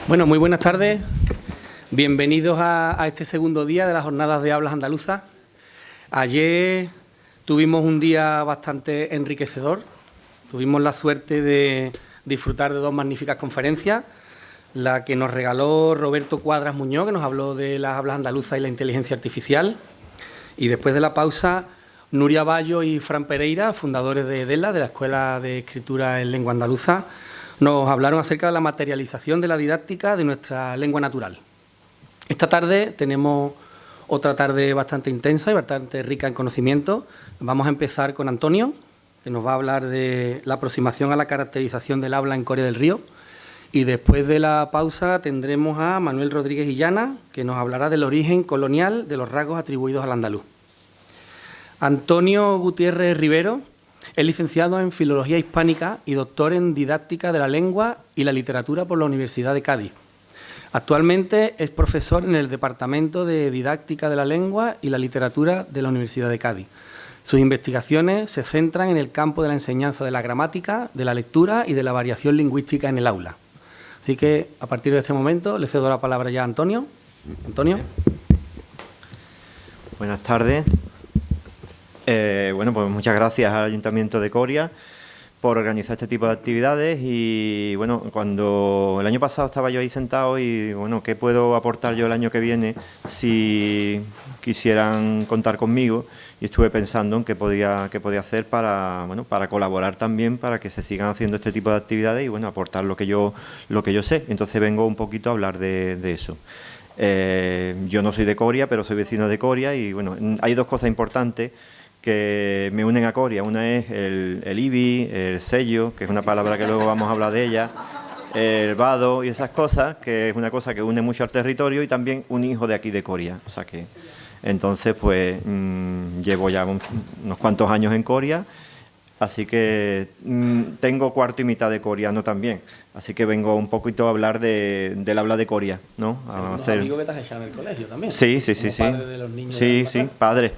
Bueno, muy buenas tardes. Bienvenidos a este segundo día de las jornadas de hablas andaluzas. Ayer tuvimos un día bastante enriquecedor. Tuvimos la suerte de disfrutar de dos magníficas conferencias. La que nos regaló Roberto Cuadras Muñoz, que nos habló de las hablas andaluzas y la inteligencia artificial. Y después de la pausa, Nuria Bayo y Fran Pereira, fundadores de EDELA, de la Escuela de Escritura en Lengua Andaluza, nos hablaron acerca de la materialización de la didáctica de nuestra lengua natural. Esta tarde tenemos otra tarde bastante intensa y bastante rica en conocimiento. Vamos a empezar con Antonio, que nos va a hablar de la aproximación a la caracterización del habla en Coria del Río. Y después de la pausa tendremos a Manuel Rodríguez Illana, que nos hablará del origen colonial de los rasgos atribuidos al andaluz. Antonio Gutiérrez Rivero es licenciado en Filología Hispánica y doctor en Didáctica de la Lengua y la Literatura por la Universidad de Cádiz. Actualmente es profesor en el Departamento de Didáctica de la Lengua y la Literatura de la Universidad de Cádiz. Sus investigaciones se centran en el campo de la enseñanza de la gramática, de la lectura y de la variación lingüística en el aula. Así que, a partir de este momento, le cedo la palabra ya a Antonio. Antonio. Buenas tardes. Pues muchas gracias al Ayuntamiento de Coria por organizar este tipo de actividades y, bueno, cuando el año pasado estaba yo ahí sentado y, bueno, ¿qué puedo aportar yo el año que viene si quisieran contar conmigo? Y estuve pensando en qué podía hacer para, bueno, para colaborar también, para que se sigan haciendo este tipo de actividades y, bueno, aportar lo que yo sé. Entonces vengo un poquito a hablar de eso. Yo no soy de Coria, pero soy vecino de Coria y, bueno, hay dos cosas importantes que me unen a Coria. Una es el IBI, el sello, que es una palabra que luego vamos a hablar de ella, el vado y esas cosas, que es una cosa que une mucho al territorio, y también un hijo de aquí de Coria. O sea que, entonces, pues, llevo ya unos cuantos años en Coria, así que tengo cuarto y mitad de coreano también. Así que vengo un poquito a hablar del habla de Coria, ¿no? A hacer... amigos que te has echado en el colegio también. Sí. Padres de los niños. Sí, padres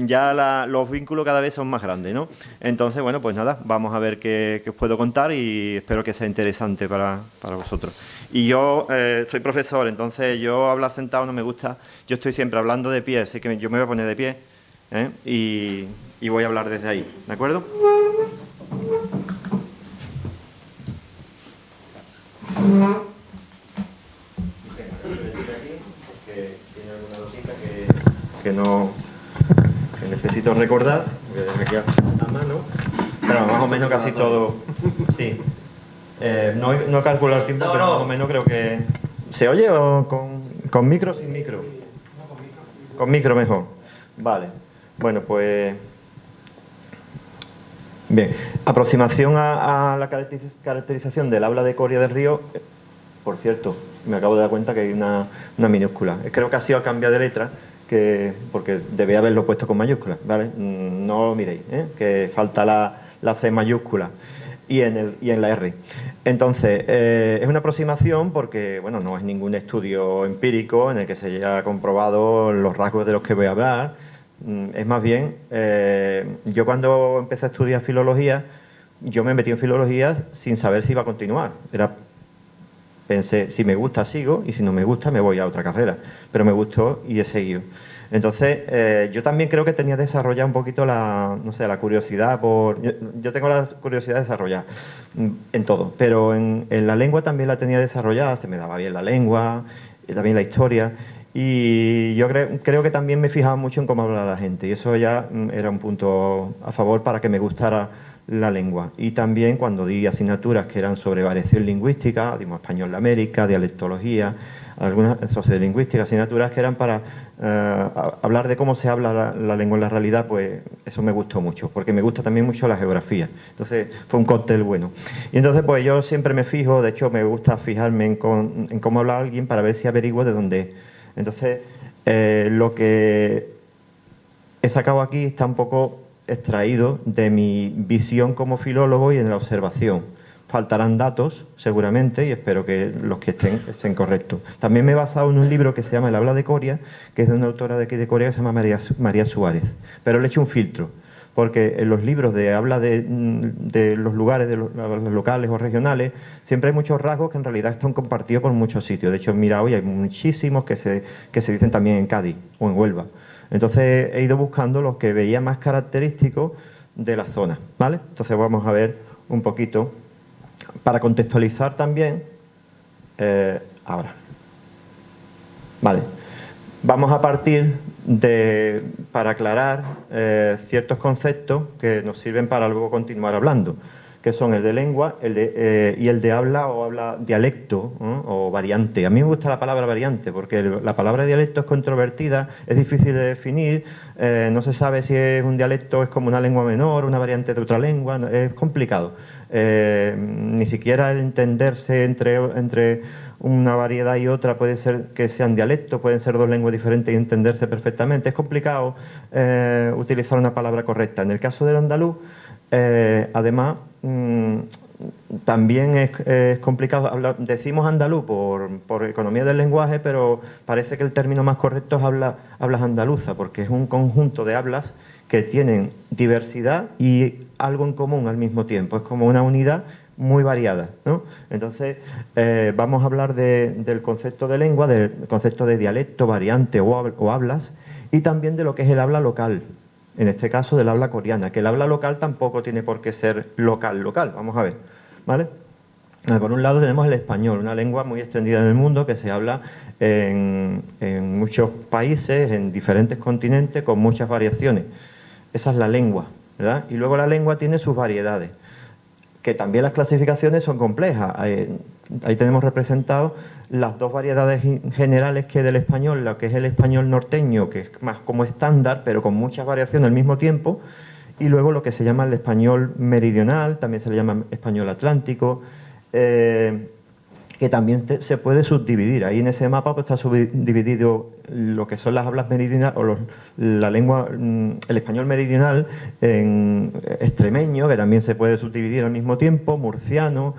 ya los vínculos cada vez son más grandes, ¿no? Entonces, bueno, pues nada, vamos a ver qué os puedo contar y espero que sea interesante para vosotros. Y yo soy profesor, entonces yo hablar sentado no me gusta. Yo estoy siempre hablando de pie, así que yo me voy a poner de pie, y voy a hablar desde ahí, ¿de acuerdo? Que necesito recordar, aquí a mano, pero más o menos casi todo, sí. No calculo el tiempo, pero más o menos creo que... ¿Se oye o con micro o sin micro? Con micro mejor. Vale. Bueno, pues... Bien. Aproximación a la caracterización del habla de Coria del Río. Por cierto, me acabo de dar cuenta que hay una minúscula. Creo que ha sido a cambio de letra, porque debía haberlo puesto con mayúscula, ¿vale? No lo miréis, que falta la C mayúscula y en la R. Entonces, es una aproximación porque, bueno, no es ningún estudio empírico en el que se haya comprobado los rasgos de los que voy a hablar. Es más bien, yo cuando empecé a estudiar filología, yo me metí en filología sin saber si iba a continuar. Pensé, si me gusta sigo y si no me gusta me voy a otra carrera, pero me gustó y he seguido. Entonces, yo también creo que tenía desarrollada un poquito la curiosidad yo tengo la curiosidad desarrollada en todo, pero en la lengua también la tenía desarrollada, se me daba bien la lengua, también la historia, y yo creo que también me fijaba mucho en cómo hablaba la gente, y eso ya era un punto a favor para que me gustara la lengua. Y también cuando di asignaturas que eran sobre variación lingüística, dimos español de América, dialectología, algunas sociolingüísticas, asignaturas que eran para hablar de cómo se habla la lengua en la realidad, pues eso me gustó mucho, porque me gusta también mucho la geografía. Entonces fue un cóctel bueno. Y entonces pues yo siempre me fijo, de hecho me gusta fijarme en cómo habla alguien para ver si averiguo de dónde es. Entonces lo que he sacado aquí está un poco extraído de mi visión como filólogo y en la observación. Faltarán datos, seguramente, y espero que los que estén correctos. También me he basado en un libro que se llama El habla de Coria, que es de una autora de aquí de Coria que se llama María Suárez. Pero le he hecho un filtro, porque en los libros de habla de los lugares, de los locales o regionales, siempre hay muchos rasgos que en realidad están compartidos por muchos sitios. De hecho, mira, hoy hay muchísimos que se dicen también en Cádiz o en Huelva. Entonces he ido buscando los que veía más característicos de la zona, ¿vale? Entonces vamos a ver un poquito, para contextualizar también, ahora. Vale. Vamos a partir para aclarar ciertos conceptos que nos sirven para luego continuar hablando, que son el de lengua y el de habla o habla dialecto, ¿no? O variante. A mí me gusta la palabra variante porque la palabra dialecto es controvertida, es difícil de definir, no se sabe si es un dialecto, es como una lengua menor, una variante de otra lengua, es complicado. Ni siquiera el entenderse entre una variedad y otra puede ser que sean dialectos, pueden ser dos lenguas diferentes y entenderse perfectamente. Es complicado utilizar una palabra correcta. En el caso del andaluz, además, también es complicado. Decimos andaluz por economía del lenguaje, pero parece que el término más correcto es hablas andaluza, porque es un conjunto de hablas que tienen diversidad y algo en común al mismo tiempo. Es como una unidad muy variada, ¿no? Entonces, vamos a hablar del concepto de lengua, del concepto de dialecto, variante o hablas, y también de lo que es el habla local, en este caso del habla coreana, que el habla local tampoco tiene por qué ser local. Vamos a ver, ¿vale? Por un lado tenemos el español, una lengua muy extendida en el mundo que se habla en muchos países, en diferentes continentes, con muchas variaciones. Esa es la lengua, ¿verdad? Y luego la lengua tiene sus variedades, que también las clasificaciones son complejas. Ahí tenemos representados las dos variedades generales que del español, lo que es el español norteño, que es más como estándar, pero con muchas variaciones al mismo tiempo, y luego lo que se llama el español meridional, también se le llama español atlántico, que también se puede subdividir. Ahí en ese mapa pues, está subdividido lo que son las hablas meridionales, o la lengua, el español meridional en extremeño, que también se puede subdividir al mismo tiempo, murciano,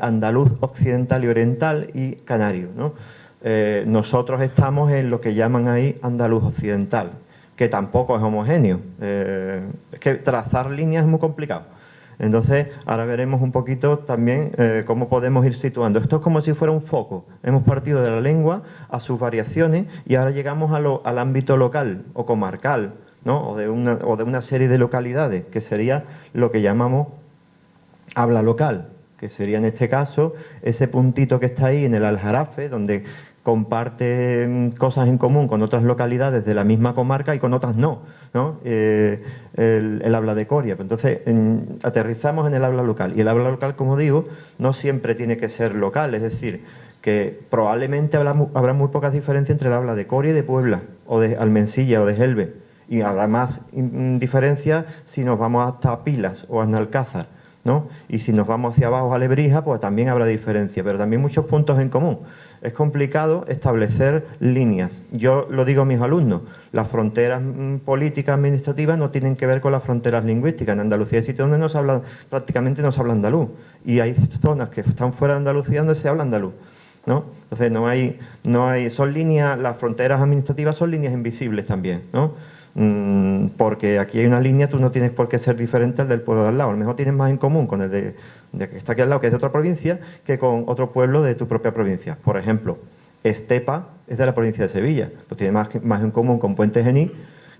andaluz occidental y oriental y canario, ¿no? Nosotros estamos en lo que llaman ahí andaluz occidental, que tampoco es homogéneo. Es que trazar líneas es muy complicado. Entonces, ahora veremos un poquito también cómo podemos ir situando. Esto es como si fuera un foco. Hemos partido de la lengua a sus variaciones y ahora llegamos al ámbito local o comarcal, ¿no? o de una serie de localidades, que sería lo que llamamos habla local, que sería en este caso ese puntito que está ahí en el Aljarafe, donde comparte cosas en común con otras localidades de la misma comarca y con otras no, el habla de Coria. Entonces, aterrizamos en el habla local. Y el habla local, como digo, no siempre tiene que ser local, es decir, que probablemente habrá muy pocas diferencias entre el habla de Coria y de Puebla, o de Almensilla o de Gelbe. Y habrá más diferencias si nos vamos hasta Pilas o a Nalcázar, ¿no? Y si nos vamos hacia abajo a Lebrija, pues también habrá diferencia, pero también muchos puntos en común. Es complicado establecer líneas. Yo lo digo a mis alumnos, las fronteras políticas administrativas no tienen que ver con las fronteras lingüísticas. En Andalucía hay sitios donde prácticamente no se habla andaluz, y hay zonas que están fuera de Andalucía donde se habla andaluz, ¿no? Entonces son líneas, las fronteras administrativas son líneas invisibles también, ¿no? Porque aquí hay una línea, tú no tienes por qué ser diferente al del pueblo de al lado. A lo mejor tienes más en común con el de que está aquí al lado, que es de otra provincia, que con otro pueblo de tu propia provincia. Por ejemplo, Estepa es de la provincia de Sevilla, pues tiene más en común con Puente Genil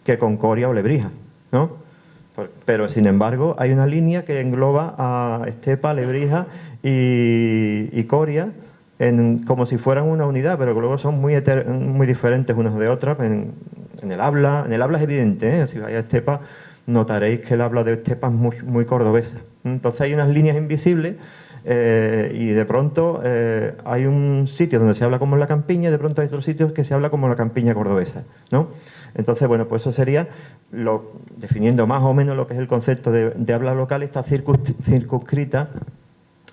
que con Coria o Lebrija, ¿no? Pero, sin embargo, hay una línea que engloba a Estepa, Lebrija y Coria como si fueran una unidad, pero que luego son muy diferentes unas de otras en el habla. En el habla es evidente, ¿eh? Si vais a Estepa notaréis que el habla de Estepa es muy cordobesa. Entonces hay unas líneas invisibles y de pronto hay un sitio donde se habla como en la campiña y de pronto hay otros sitios que se habla como en la campiña cordobesa, ¿no? Entonces, bueno, pues eso sería, definiendo más o menos lo que es el concepto de habla local, está circunscrita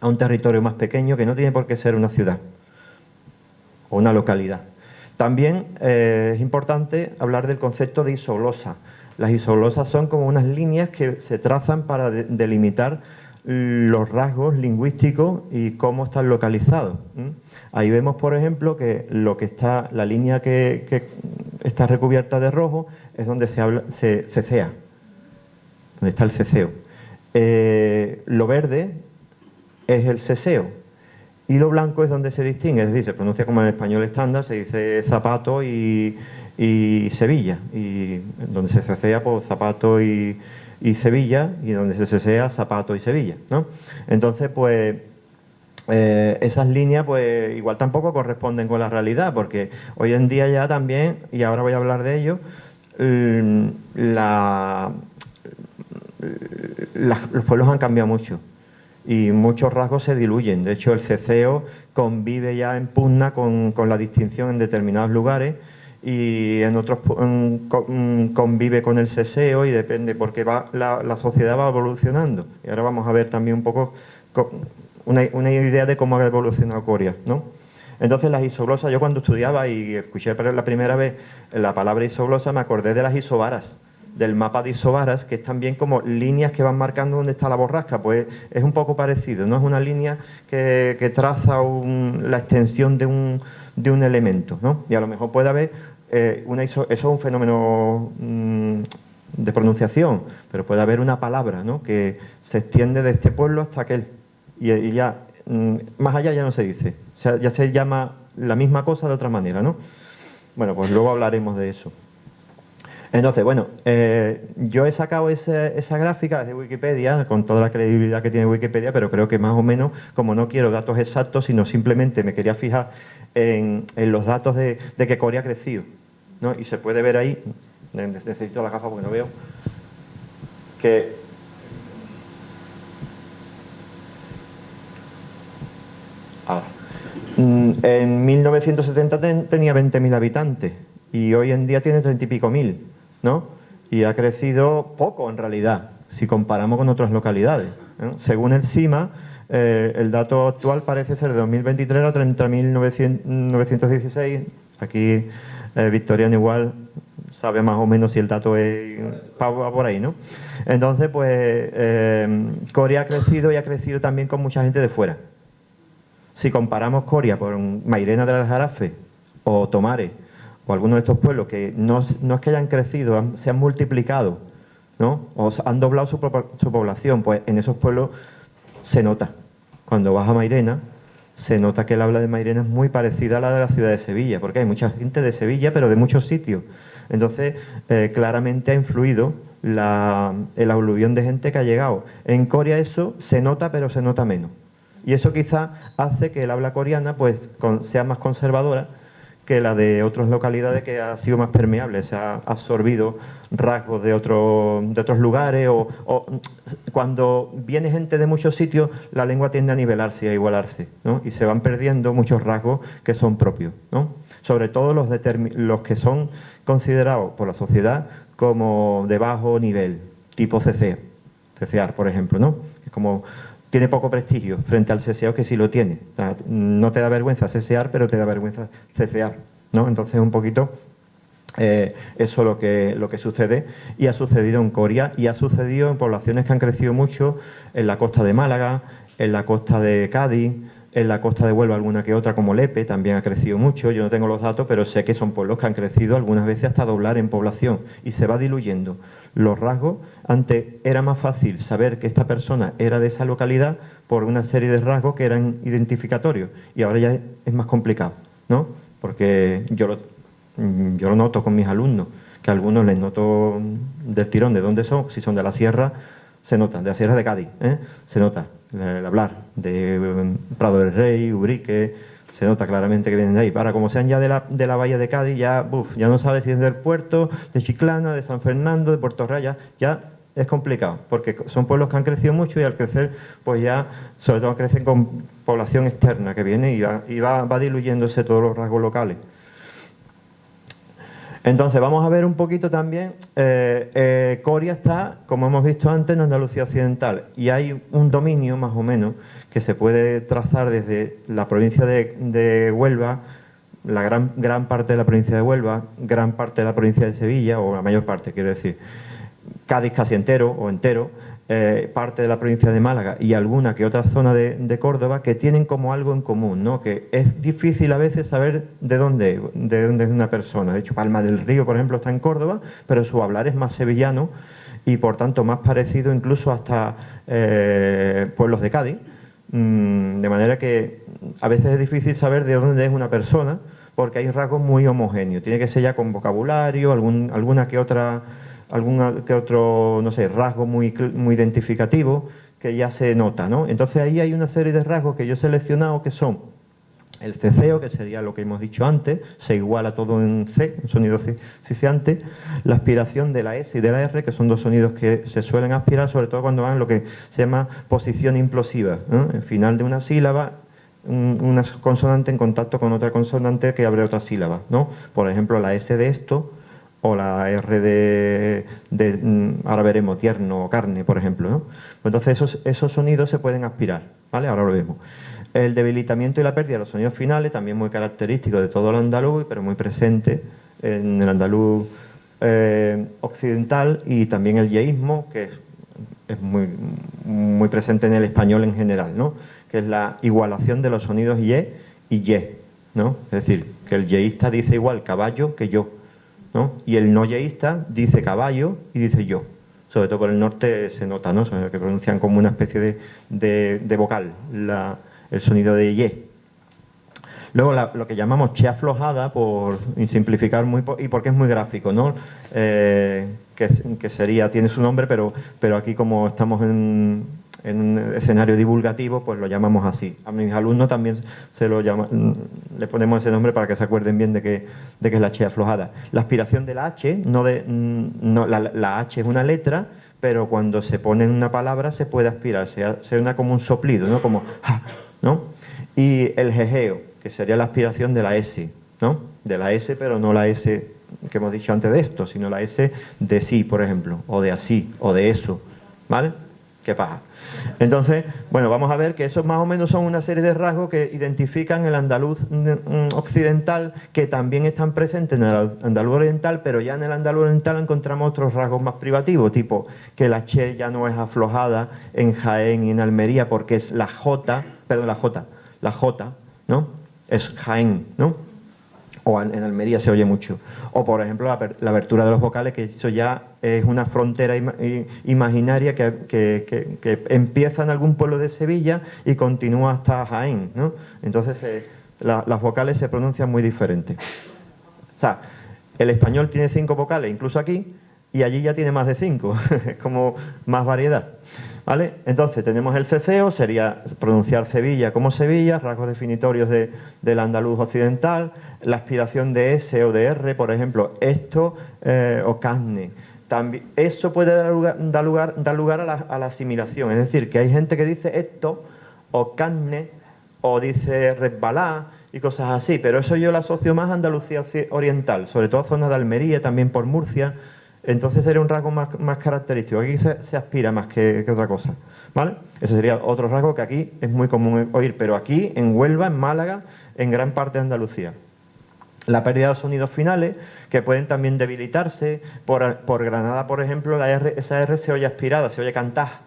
a un territorio más pequeño que no tiene por qué ser una ciudad o una localidad. También es importante hablar del concepto de isoglosa. Las isoglosas son como unas líneas que se trazan para delimitar los rasgos lingüísticos y cómo están localizados. Ahí vemos, por ejemplo, que la línea que está recubierta de rojo es donde se cecea. donde está el ceseo. Lo verde es el seseo y lo blanco es donde se distingue, es decir, se pronuncia como en el español estándar, se dice zapato y Sevilla, y donde se cesea pues zapato y Sevilla, y donde se cesea zapato y Sevilla, ¿no? Entonces, pues esas líneas pues igual tampoco corresponden con la realidad, porque hoy en día ya también, y ahora voy a hablar de ello, los pueblos han cambiado mucho y muchos rasgos se diluyen. De hecho, el ceseo convive ya en pugna con la distinción en determinados lugares, y en otros convive con el seseo, y depende, porque la sociedad va evolucionando. Y ahora vamos a ver también un poco una idea de cómo ha evolucionado Coria, ¿no? Entonces, las isoglosas, yo cuando estudiaba y escuché la primera vez la palabra isoglosa, me acordé de las isobaras, del mapa de isobaras, que es también como líneas que van marcando dónde está la borrasca. Pues es un poco parecido, no es una línea que traza la extensión de un elemento, ¿no? Y a lo mejor puede haber eso es un fenómeno de pronunciación, pero puede haber una palabra, ¿no?, que se extiende de este pueblo hasta aquel, y ya más allá ya no se dice, o sea, ya se llama la misma cosa de otra manera, ¿no? Bueno, pues luego hablaremos de eso. Entonces, bueno, yo he sacado esa gráfica de Wikipedia, con toda la credibilidad que tiene Wikipedia, pero creo que más o menos, como no quiero datos exactos, sino simplemente me quería fijar en los datos de que Coria ha crecido, ¿no? Y se puede ver ahí, necesito la gafa porque no veo, que en 1970 tenía 20.000 habitantes y hoy en día tiene 30 y pico mil, ¿no? Y ha crecido poco en realidad, si comparamos con otras localidades, ¿no? Según el CIMA, el dato actual parece ser de 2023 a 30.916. Aquí Victoriano igual sabe más o menos si el dato va por ahí, ¿no? Entonces, pues Coria ha crecido, y ha crecido también con mucha gente de fuera. Si comparamos Coria con Mairena del Aljarafe o Tomares o algunos de estos pueblos que no es que hayan crecido, se han multiplicado, ¿no?, o han doblado su población, pues en esos pueblos se nota. Cuando vas a Mairena, se nota que el habla de Mairena es muy parecida a la de la ciudad de Sevilla, porque hay mucha gente de Sevilla, pero de muchos sitios. Entonces, claramente ha influido el aluvión de gente que ha llegado. En Coria eso se nota, pero se nota menos. Y eso quizá hace que el habla coreana pues sea más conservadora que la de otras localidades, que ha sido más permeable, se ha absorbido rasgos de otros lugares, o cuando viene gente de muchos sitios, la lengua tiende a nivelarse y a igualarse, ¿no? Y se van perdiendo muchos rasgos que son propios, ¿no? Sobre todo los que son considerados por la sociedad como de bajo nivel, tipo cecear, por ejemplo, ¿no? Es como tiene poco prestigio frente al ceseo, que sí lo tiene. O sea, no te da vergüenza cesear, pero te da vergüenza cecear, ¿no? Entonces, un poquito eso lo que sucede, y ha sucedido en Coria, y ha sucedido en poblaciones que han crecido mucho, en la costa de Málaga, en la costa de Cádiz, en la costa de Huelva alguna que otra, como Lepe, también ha crecido mucho. Yo no tengo los datos, pero sé que son pueblos que han crecido algunas veces hasta doblar en población, y se va diluyendo los rasgos. Antes era más fácil saber que esta persona era de esa localidad por una serie de rasgos que eran identificatorios, y ahora ya es más complicado, ¿no? Porque yo lo noto con mis alumnos, que a algunos les noto del tirón de dónde son. Si son de la sierra, se nota, de la sierra de Cádiz, se nota el hablar, de Prado del Rey, Ubrique, se nota claramente que vienen de ahí. Ahora, como sean ya de la bahía de Cádiz, ya no sabes si es del puerto, de Chiclana, de San Fernando, de Puerto Real, ya es complicado, porque son pueblos que han crecido mucho, y al crecer, pues ya, sobre todo crecen con población externa que viene, y va diluyéndose todos los rasgos locales. Entonces, vamos a ver un poquito también. Coria está, como hemos visto antes, en Andalucía Occidental, y hay un dominio, más o menos, que se puede trazar desde la provincia de Huelva, la gran parte de la provincia de Huelva, gran parte de la provincia de Sevilla, o la mayor parte, quiero decir, Cádiz casi entero o entero, parte de la provincia de Málaga y alguna que otra zona de Córdoba, que tienen como algo en común, ¿no? Que es difícil a veces saber de dónde es una persona. De hecho, Palma del Río, por ejemplo, está en Córdoba, pero su hablar es más sevillano, y por tanto más parecido incluso hasta pueblos de Cádiz, de manera que a veces es difícil saber de dónde es una persona porque hay rasgos muy homogéneos. Tiene que ser ya con vocabulario, algún que otro, no sé, rasgo muy identificativo que ya se nota, ¿no? Entonces ahí hay una serie de rasgos que yo he seleccionado que son el ceceo, que sería lo que hemos dicho antes, se iguala todo en C, un sonido ciciante, la aspiración de la S y de la R, que son dos sonidos que se suelen aspirar, sobre todo cuando van en lo que se llama posición implosiva, ¿no? El final de una sílaba, una consonante en contacto con otra consonante que abre otra sílaba, ¿no? Por ejemplo, la S de esto o la R ahora veremos, tierno o carne, por ejemplo, ¿no? Entonces esos sonidos se pueden aspirar, ¿vale? Ahora lo vemos. El debilitamiento y la pérdida de los sonidos finales, también muy característico de todo el andaluz, pero muy presente en el andaluz occidental, y también el yeísmo, que es muy presente en el español en general, ¿no? Que es la igualación de los sonidos ye y ye, ¿no? Es decir, que el yeísta dice igual caballo que yo, ¿no? Y el no yeísta dice caballo y dice yo. Sobre todo por el norte se nota, ¿no? Que pronuncian como una especie de vocal, el sonido de ye. Luego lo que llamamos che aflojada, por simplificar y porque es muy gráfico, ¿no? Que sería, tiene su nombre, pero aquí como estamos en un escenario divulgativo, pues lo llamamos así. A mis alumnos también le ponemos ese nombre para que se acuerden bien de que es la che aflojada. La aspiración de la H, la H es una letra, pero cuando se pone en una palabra se puede aspirar, se suena como un soplido, ¿no? Como ja, ¿no? Y el jejeo, que sería la aspiración de la S, ¿no? De la S, pero no la S que hemos dicho antes de esto, sino la S de sí, por ejemplo, o de así, o de eso, ¿vale? ¿Qué pasa? Entonces, bueno, vamos a ver que esos más o menos son una serie de rasgos que identifican el andaluz occidental, que también están presentes en el andaluz oriental, pero ya en el andaluz oriental encontramos otros rasgos más privativos, tipo que la che ya no es aflojada en Jaén y en Almería porque es la J, ¿no? Es Jaén, ¿no? O en Almería se oye mucho. O, por ejemplo, la abertura de los vocales, que eso ya es una frontera imaginaria que empieza en algún pueblo de Sevilla y continúa hasta Jaén, ¿no? Entonces, las vocales se pronuncian muy diferentes. O sea, el español tiene 5 vocales, incluso aquí, y allí ya tiene más de 5. Es como más variedad. ¿Vale? Entonces tenemos el ceceo, sería pronunciar Sevilla como Sevilla, rasgos definitorios del andaluz occidental, la aspiración de S o de R, por ejemplo, esto o carne. También, eso puede dar lugar a la asimilación, es decir, que hay gente que dice esto o carne o dice resbalá y cosas así, pero eso yo lo asocio más a Andalucía oriental, sobre todo a zonas de Almería, también por Murcia. Entonces sería un rasgo más característico. Aquí se aspira más que otra cosa, ¿vale? Ese sería otro rasgo que aquí es muy común oír, pero aquí, en Huelva, en Málaga, en gran parte de Andalucía. La pérdida de los sonidos finales, que pueden también debilitarse. Por Granada, por ejemplo, esa R se oye aspirada, se oye cantar.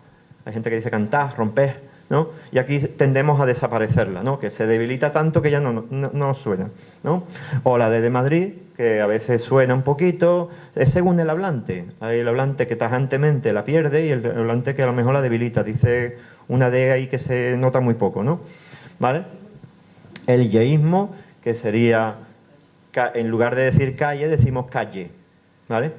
Hay gente que dice cantar, romper, ¿no? Y aquí tendemos a desaparecerla, ¿no? Que se debilita tanto que ya no suena, ¿no? O la de Madrid, que a veces suena un poquito, es según el hablante. Hay el hablante que tajantemente la pierde y el hablante que a lo mejor la debilita. Dice una D ahí que se nota muy poco, ¿no? ¿Vale? El yeísmo, que sería, en lugar de decir calle, decimos calle, ¿vale?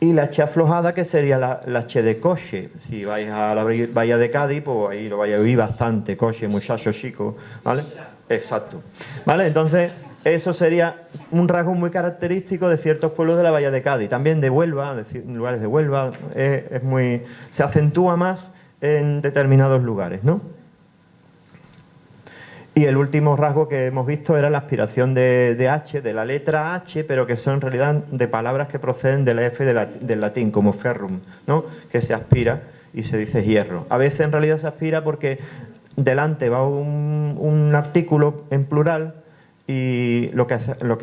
Y la che aflojada, que sería la che de coche. Si vais a la bahía de Cádiz, pues ahí lo vais a oír bastante, coche, muchacho, chico, ¿vale? Exacto. ¿Vale? Entonces, eso sería un rasgo muy característico de ciertos pueblos de la bahía de Cádiz. También de Huelva, de lugares de Huelva, se acentúa más en determinados lugares, ¿no? Y el último rasgo que hemos visto era la aspiración de H, de la letra H, pero que son en realidad de palabras que proceden de la F del latín, como ferrum, ¿no? Que se aspira y se dice hierro. A veces en realidad se aspira porque delante va un artículo en plural y lo que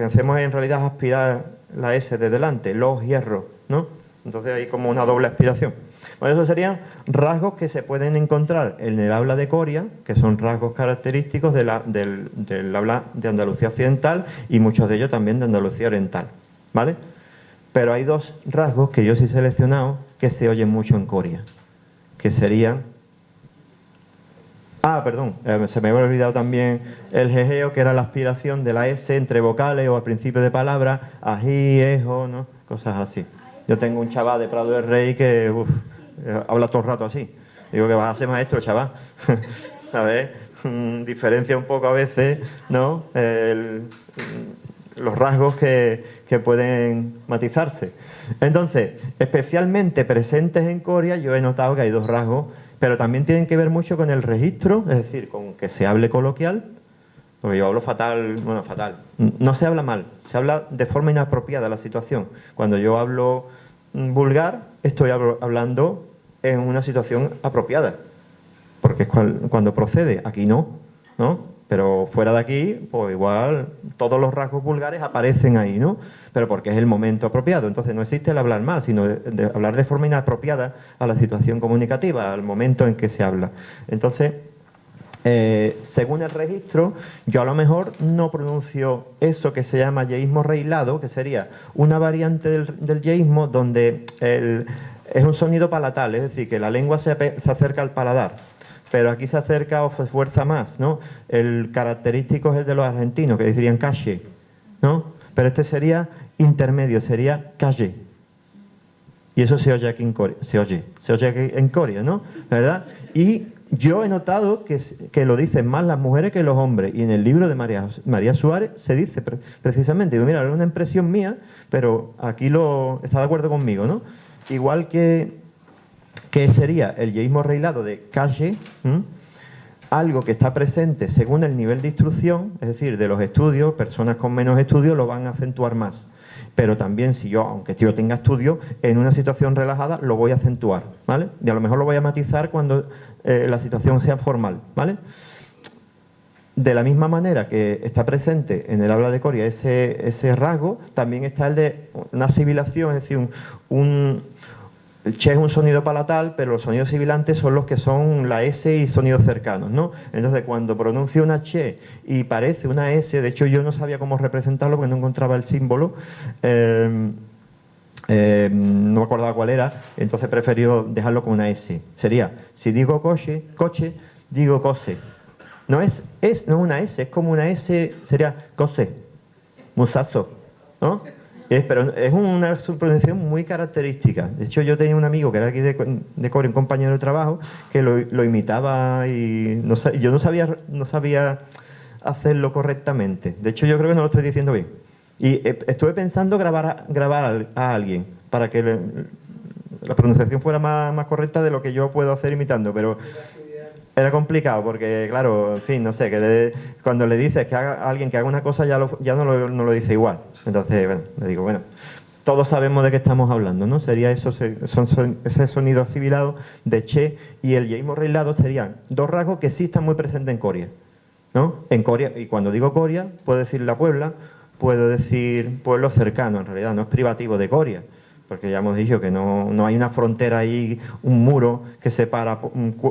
hacemos en realidad es aspirar la S de delante, los hierros, ¿no? Entonces hay como una doble aspiración. Bueno, esos serían rasgos que se pueden encontrar en el habla de Coria, que son rasgos característicos del habla de Andalucía occidental y muchos de ellos también de Andalucía oriental, ¿vale? Pero hay dos rasgos que yo sí he seleccionado que se oyen mucho en Corea, que serían... perdón, se me había olvidado también el jejeo, que era la aspiración de la S entre vocales o al principio de palabras, ají, ejo, ¿no? Cosas así. Yo tengo un chaval de Prado del Rey que habla todo el rato así. Digo que vas a ser maestro, chaval. ¿Sabes? Diferencia un poco a veces, ¿no? Los rasgos que pueden matizarse. Entonces, especialmente presentes en Corea, yo he notado que hay dos rasgos, pero también tienen que ver mucho con el registro, es decir, con que se hable coloquial, porque yo hablo fatal, bueno, fatal, no se habla mal, se habla de forma inapropiada la situación. Cuando yo hablo vulgar, estoy hablando en una situación apropiada, porque es cuando procede, aquí no, ¿no? Pero fuera de aquí, pues igual todos los rasgos vulgares aparecen ahí, ¿no? Pero porque es el momento apropiado. Entonces no existe el hablar mal, sino de hablar de forma inapropiada a la situación comunicativa, al momento en que se habla. Entonces, según el registro, yo a lo mejor no pronuncio eso que se llama yeísmo reilado, que sería una variante del yeísmo donde es un sonido palatal, es decir, que la lengua se acerca al paladar. Pero aquí se acerca o se esfuerza más, ¿no? El característico es el de los argentinos, que dirían calle, ¿no? Pero este sería intermedio, sería calle. Y eso se oye aquí en Corea, se oye aquí en Corea, ¿no? ¿Verdad? Y yo he notado que lo dicen más las mujeres que los hombres. Y en el libro de María Suárez se dice precisamente, digo, mira, es una impresión mía, pero aquí está de acuerdo conmigo, ¿no? Igual que sería el yeísmo reilado de calle, algo que está presente según el nivel de instrucción, es decir, de los estudios, personas con menos estudios lo van a acentuar más. Pero también si yo, aunque yo tenga estudios, en una situación relajada lo voy a acentuar, ¿vale? Y a lo mejor lo voy a matizar cuando la situación sea formal, ¿vale? De la misma manera que está presente en el habla de Corea ese rasgo, también está el de una sibilación, es decir, el che es un sonido palatal, pero los sonidos sibilantes son los que son la S y sonidos cercanos, ¿no? Entonces, cuando pronuncio una che y parece una S, de hecho yo no sabía cómo representarlo porque no encontraba el símbolo, no me acordaba cuál era, entonces preferí dejarlo con una S. Sería, si digo coche, digo cose. No es una S, es como una S, sería cose, musazo, ¿no? Pero es una pronunciación muy característica. De hecho, yo tenía un amigo que era aquí de Corea, un compañero de trabajo, que lo imitaba y yo no sabía hacerlo correctamente. De hecho, yo creo que no lo estoy diciendo bien. Y estuve pensando grabar a alguien para que la pronunciación fuera más correcta de lo que yo puedo hacer imitando, pero era complicado porque, claro, en fin, no sé, cuando le dices que haga a alguien que haga una cosa ya no lo dice igual. Entonces, bueno, le digo, bueno, todos sabemos de qué estamos hablando, ¿no? Sería ese sonido asibilado de che, y el yeísmo reilado serían dos rasgos que sí están muy presentes en Corea, ¿no? En Corea, y cuando digo Corea, puedo decir la Puebla, puedo decir pueblo cercano, en realidad, no es privativo de Corea. Porque ya hemos dicho que no hay una frontera ahí, un muro que separa,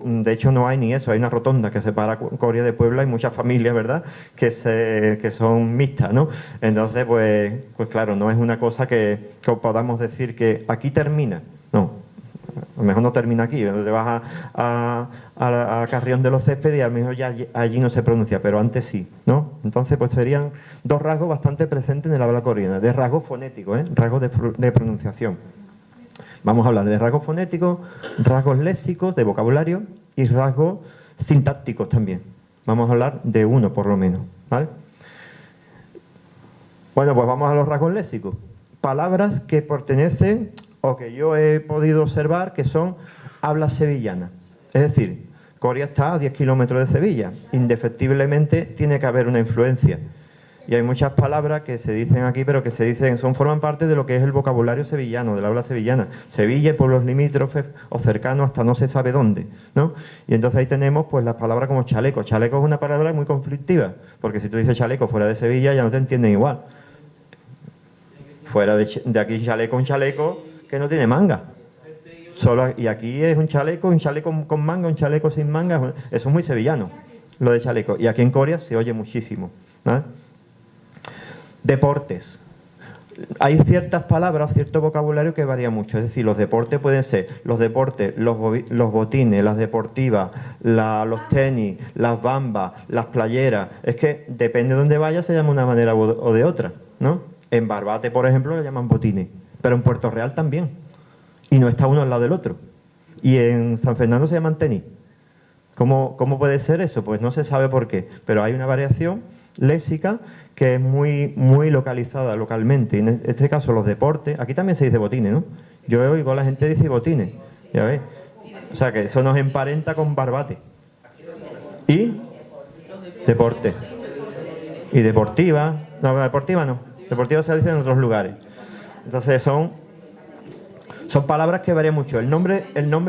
de hecho no hay ni eso, hay una rotonda que separa Corea de Puebla y muchas familias, ¿verdad?, que son mixtas, ¿no? Entonces, pues claro, no es una cosa que podamos decir que aquí termina, no, a lo mejor no termina aquí, te vas a Carrión de los Céspedes y a lo mejor ya allí no se pronuncia, pero antes sí, ¿no? Entonces, pues serían dos rasgos bastante presentes en el habla coreana, de rasgos fonéticos, rasgos de pronunciación. Vamos a hablar de rasgos fonéticos, rasgos léxicos, de vocabulario, y rasgos sintácticos también. Vamos a hablar de uno por lo menos, ¿vale? Bueno, pues vamos a los rasgos léxicos. Palabras que pertenecen o que yo he podido observar que son habla sevillana. Es decir, Corea está a 10 kilómetros de Sevilla. Indefectiblemente tiene que haber una influencia. Y hay muchas palabras que se dicen aquí, pero que forman parte de lo que es el vocabulario sevillano, del habla sevillana. Sevilla y pueblos limítrofes o cercanos hasta no se sabe dónde, ¿no? Y entonces ahí tenemos pues las palabras como chaleco. Chaleco es una palabra muy conflictiva, porque si tú dices chaleco fuera de Sevilla ya no te entienden igual. Fuera de aquí chaleco, un chaleco que no tiene manga. Y aquí es un chaleco con manga, un chaleco sin manga. Eso es muy sevillano, lo de chaleco. Y aquí en Corea se oye muchísimo, ¿no? Deportes. hay ciertas palabras, cierto vocabulario que varía mucho. Es decir, los deportes pueden ser los deportes, los botines, las deportivas, los tenis, las bambas, las playeras. Es que depende de dónde vaya se llama de una manera o de otra, ¿no? En Barbate, por ejemplo, le llaman botines, pero en Puerto Real también. Y no está uno al lado del otro. Y en San Fernando se llaman tenis. ¿Cómo puede ser eso? Pues no se sabe por qué, pero hay una variación léxica que es muy localizada localmente. En este caso los deportes, aquí también se dice botines, ¿no? Yo oigo a la gente decir botines, ya ves. O sea que eso nos emparenta con Barbate. Y deporte. Y deportiva, no, deportiva no. Deportiva se dice en otros lugares. Entonces son palabras que varían mucho. El nombre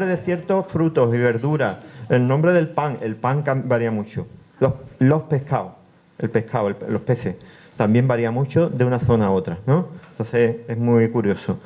de ciertos frutos y verduras, el nombre del pan, el pan varía mucho. Los pescados, los peces, también varía mucho de una zona a otra, ¿no? Entonces es muy curioso.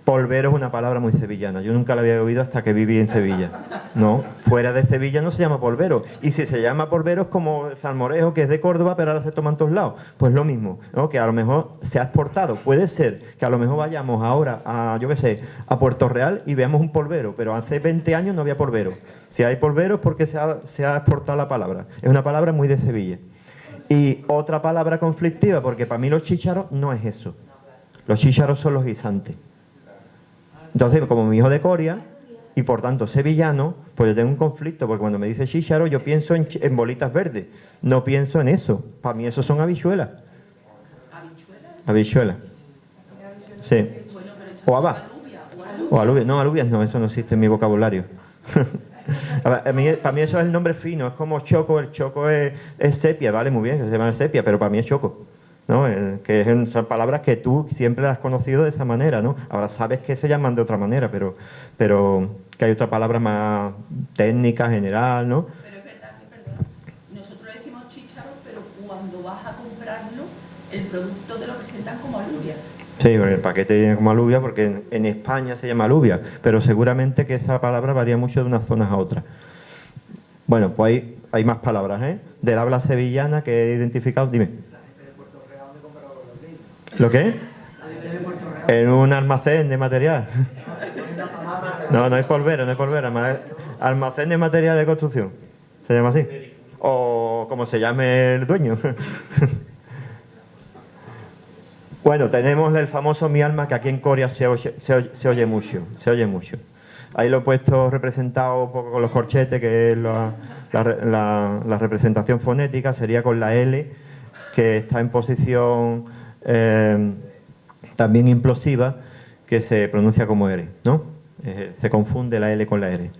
Polvero es una palabra muy sevillana. Yo nunca la había oído hasta que viví en Sevilla. No, fuera de Sevilla no se llama polvero. Y si se llama polvero es como salmorejo, que es de Córdoba, pero ahora se toma en todos lados. Pues lo mismo, ¿no? Que a lo mejor se ha exportado. Puede ser que a lo mejor vayamos ahora a, yo qué sé, a Puerto Real y veamos un polvero, pero hace 20 años no había polvero. Si hay polvero es porque se ha exportado la palabra. Es una palabra muy de Sevilla. Y otra palabra conflictiva, porque para mí los chícharos no es eso. Los chícharos son los guisantes. Entonces, como mi hijo de Coria y por tanto sevillano, pues yo tengo un conflicto, porque cuando me dice chícharo yo pienso en bolitas verdes, no pienso en eso. Para mí eso son habichuelas. ¿Habichuelas? Sí. O habas. O alubias. No, alubias no, eso no existe en mi vocabulario. Para mí eso es el nombre fino, es como choco, el choco es sepia, vale, muy bien, que se llama sepia, pero para mí es choco. ¿No? Que son palabras que tú siempre las has conocido de esa manera, ¿no? Ahora sabes que se llaman de otra manera, pero que hay otra palabra más técnica, general, ¿no? Pero es verdad que, perdón, nosotros decimos chícharos, pero cuando vas a comprarlo, el producto te lo presentan como alubias. Sí, el paquete viene como alubia porque en España se llama alubia, pero seguramente que esa palabra varía mucho de unas zonas a otras. Bueno, pues hay más palabras, ¿eh? Del habla sevillana que he identificado, dime. ¿Lo qué? En un almacén de material. No es polvero, almacén de material de construcción. ¿Se llama así? O como se llame el dueño. Bueno, tenemos el famoso Mi Alma, que aquí en Coria se oye mucho. Ahí lo he puesto representado un poco con los corchetes, que es la representación fonética, sería con la L, que está en posición también implosiva, que se pronuncia como R, ¿no? Se confunde la L con la R.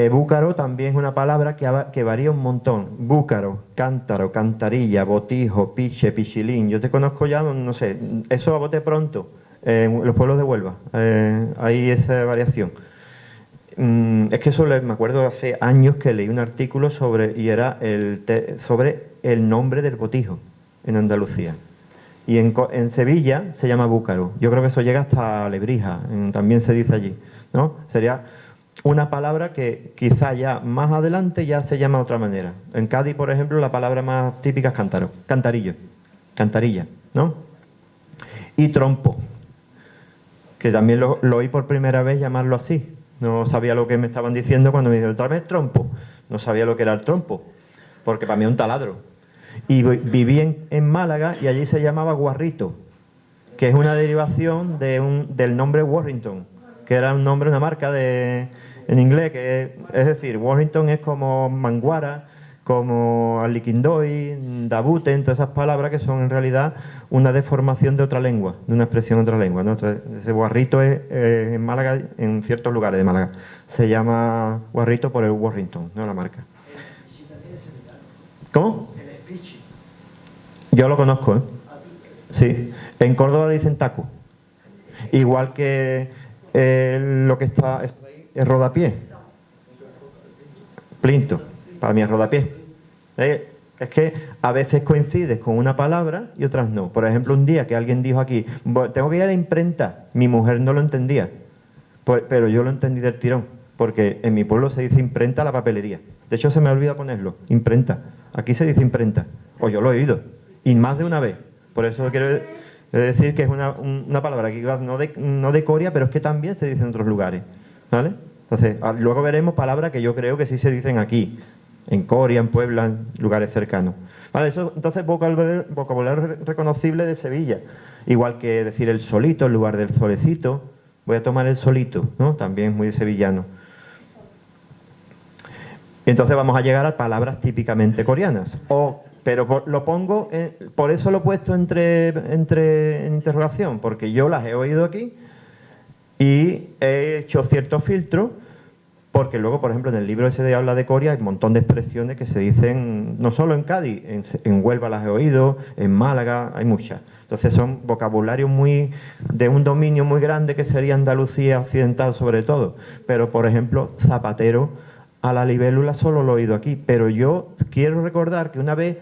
Búcaro también es una palabra que varía un montón. Búcaro, cántaro, cantarilla, botijo, piche, pichilín. Yo te conozco ya, no sé, eso a bote pronto, en los pueblos de Huelva, hay esa variación. Es que eso me acuerdo hace años que leí un artículo sobre el nombre del botijo en Andalucía. Y en Sevilla se llama búcaro. Yo creo que eso llega hasta Lebrija, también se dice allí, ¿no? Sería una palabra que quizá ya más adelante ya se llama de otra manera. En Cádiz, por ejemplo, la palabra más típica es cántaro, cantarillo, cantarilla, ¿no? Y trompo, que también lo oí por primera vez llamarlo así. No sabía lo que me estaban diciendo cuando me dijeron, otra vez trompo. No sabía lo que era el trompo, porque para mí es un taladro. Y viví en Málaga y allí se llamaba guarrito, que es una derivación del nombre Warrington, que era un nombre, una marca en inglés, es decir, Warrington es como manguara, como aliquindoy, dabuten, todas esas palabras que son en realidad una deformación de otra lengua, de una expresión de otra lengua, ¿no? Entonces, ese guarrito es en Málaga, en ciertos lugares de Málaga, se llama guarrito por el Warrington, no la marca. ¿Cómo? Yo lo conozco, ¿eh? Sí. En Córdoba le dicen taco. Igual que lo que está ahí es rodapié. Plinto. Para mí es rodapié. Es que a veces coincides con una palabra y otras no. Por ejemplo, un día que alguien dijo aquí, tengo que ir a la imprenta. Mi mujer no lo entendía. Pero yo lo entendí del tirón. Porque en mi pueblo se dice imprenta a la papelería. De hecho, se me olvida ponerlo. Imprenta. Aquí se dice imprenta. O yo lo he oído. Y más de una vez. Por eso quiero Es decir, que es una palabra que no de Coria, pero es que también se dice en otros lugares, ¿vale? Entonces, luego veremos palabras que yo creo que sí se dicen aquí, en Coria, en Puebla, en lugares cercanos. Vale, eso entonces vocabulario reconocible de Sevilla. Igual que decir el solito en lugar del solecito. Voy a tomar el solito, ¿no? También es muy sevillano. Entonces vamos a llegar a palabras típicamente coreanas. Pero lo pongo, por eso lo he puesto en interrogación, porque yo las he oído aquí y he hecho ciertos filtros, porque luego, por ejemplo, en el libro ese de Habla de Coria hay un montón de expresiones que se dicen no solo en Cádiz, en Huelva las he oído, en Málaga, hay muchas. Entonces son vocabularios de un dominio muy grande que sería Andalucía occidental sobre todo. Pero, por ejemplo, zapatero a la libélula solo lo he oído aquí. Pero yo quiero recordar que una vez...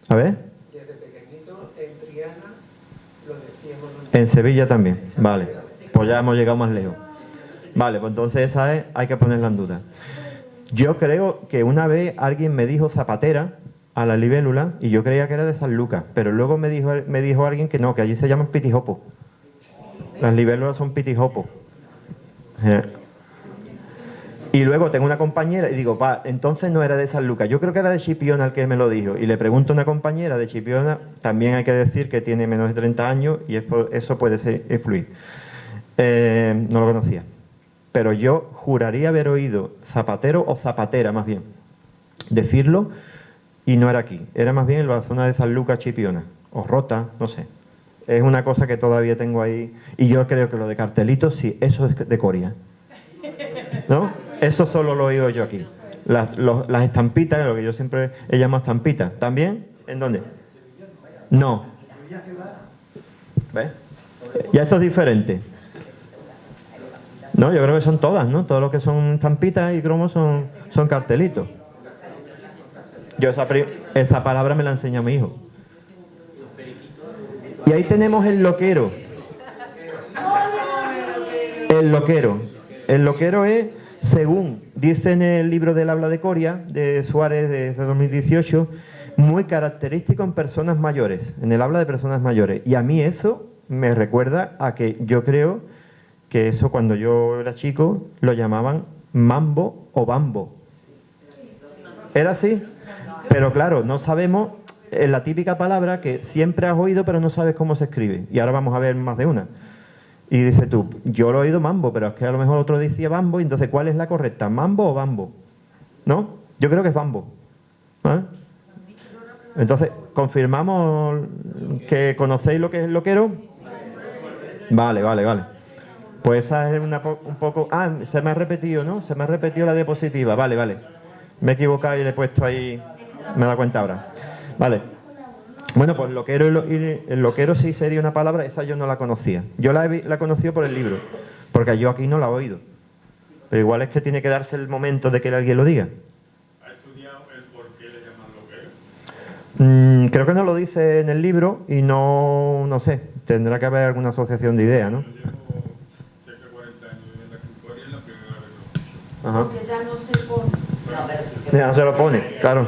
A ver. Desde pequeñito en Triana lo decíamos. En Sevilla también, vale. Pues ya hemos llegado más lejos. Vale, pues entonces esa hay que ponerla en duda. Yo creo que una vez alguien me dijo zapatera a la libélula y yo creía que era de San Lucas, pero luego me dijo alguien que no, que allí se llaman pitijopo. Las libélulas son pitijopo. Y luego tengo una compañera y digo, entonces no era de San Lucas, yo creo que era de Chipiona el que me lo dijo. Y le pregunto a una compañera de Chipiona, también hay que decir que tiene menos de 30 años y eso puede influir. No lo conocía. Pero yo juraría haber oído zapatero o zapatera, más bien, decirlo, y no era aquí. Era más bien en la zona de San Lucas, Chipiona, o Rota, no sé. Es una cosa que todavía tengo ahí. Y yo creo que lo de cartelitos, sí, eso es de Coria. ¿No? Eso solo lo he oído yo aquí. Las estampitas, lo que yo siempre he llamado estampitas. ¿También? ¿En dónde? No. ¿Ves? Ya esto es diferente. No, yo creo que son todas, ¿no? Todo lo que son estampitas y cromos son cartelitos. Yo esa palabra me la enseñó mi hijo. Y ahí tenemos el loquero. El loquero. El loquero es, según dice en el libro del Habla de Coria, de Suárez, de 2018, muy característico en personas mayores, en el habla de personas mayores. Y a mí eso me recuerda a que yo creo que eso cuando yo era chico lo llamaban mambo o bambo. ¿Era así? Pero claro, no sabemos, es la típica palabra que siempre has oído pero no sabes cómo se escribe. Y ahora vamos a ver más de una. Y dices tú, yo lo he oído mambo, pero es que a lo mejor otro decía bambo, y entonces ¿cuál es la correcta? ¿Mambo o bambo? ¿No? Yo creo que es bambo. ¿Vale? Entonces, ¿confirmamos que conocéis lo que es el loquero? Vale. Pues esa es un poco... Ah, se me ha repetido, ¿no? Se me ha repetido la diapositiva. Vale. Me he equivocado y le he puesto ahí... Me he dado cuenta ahora. Vale. Bueno, pues el loquero sí sería una palabra, esa yo no la conocía. Yo la he conocido por el libro, porque yo aquí no la he oído. Pero igual es que tiene que darse el momento de que alguien lo diga. ¿Ha estudiado el por qué le llaman loquero? Creo que no lo dice en el libro y no sé. Tendrá que haber alguna asociación de ideas, ¿no? Yo llevo cerca de 40 años viviendo aquí en Coria y es la primera vez que lo escucho. Ajá. Que ya no se pone. No, pero si se Ya no se lo pone, claro.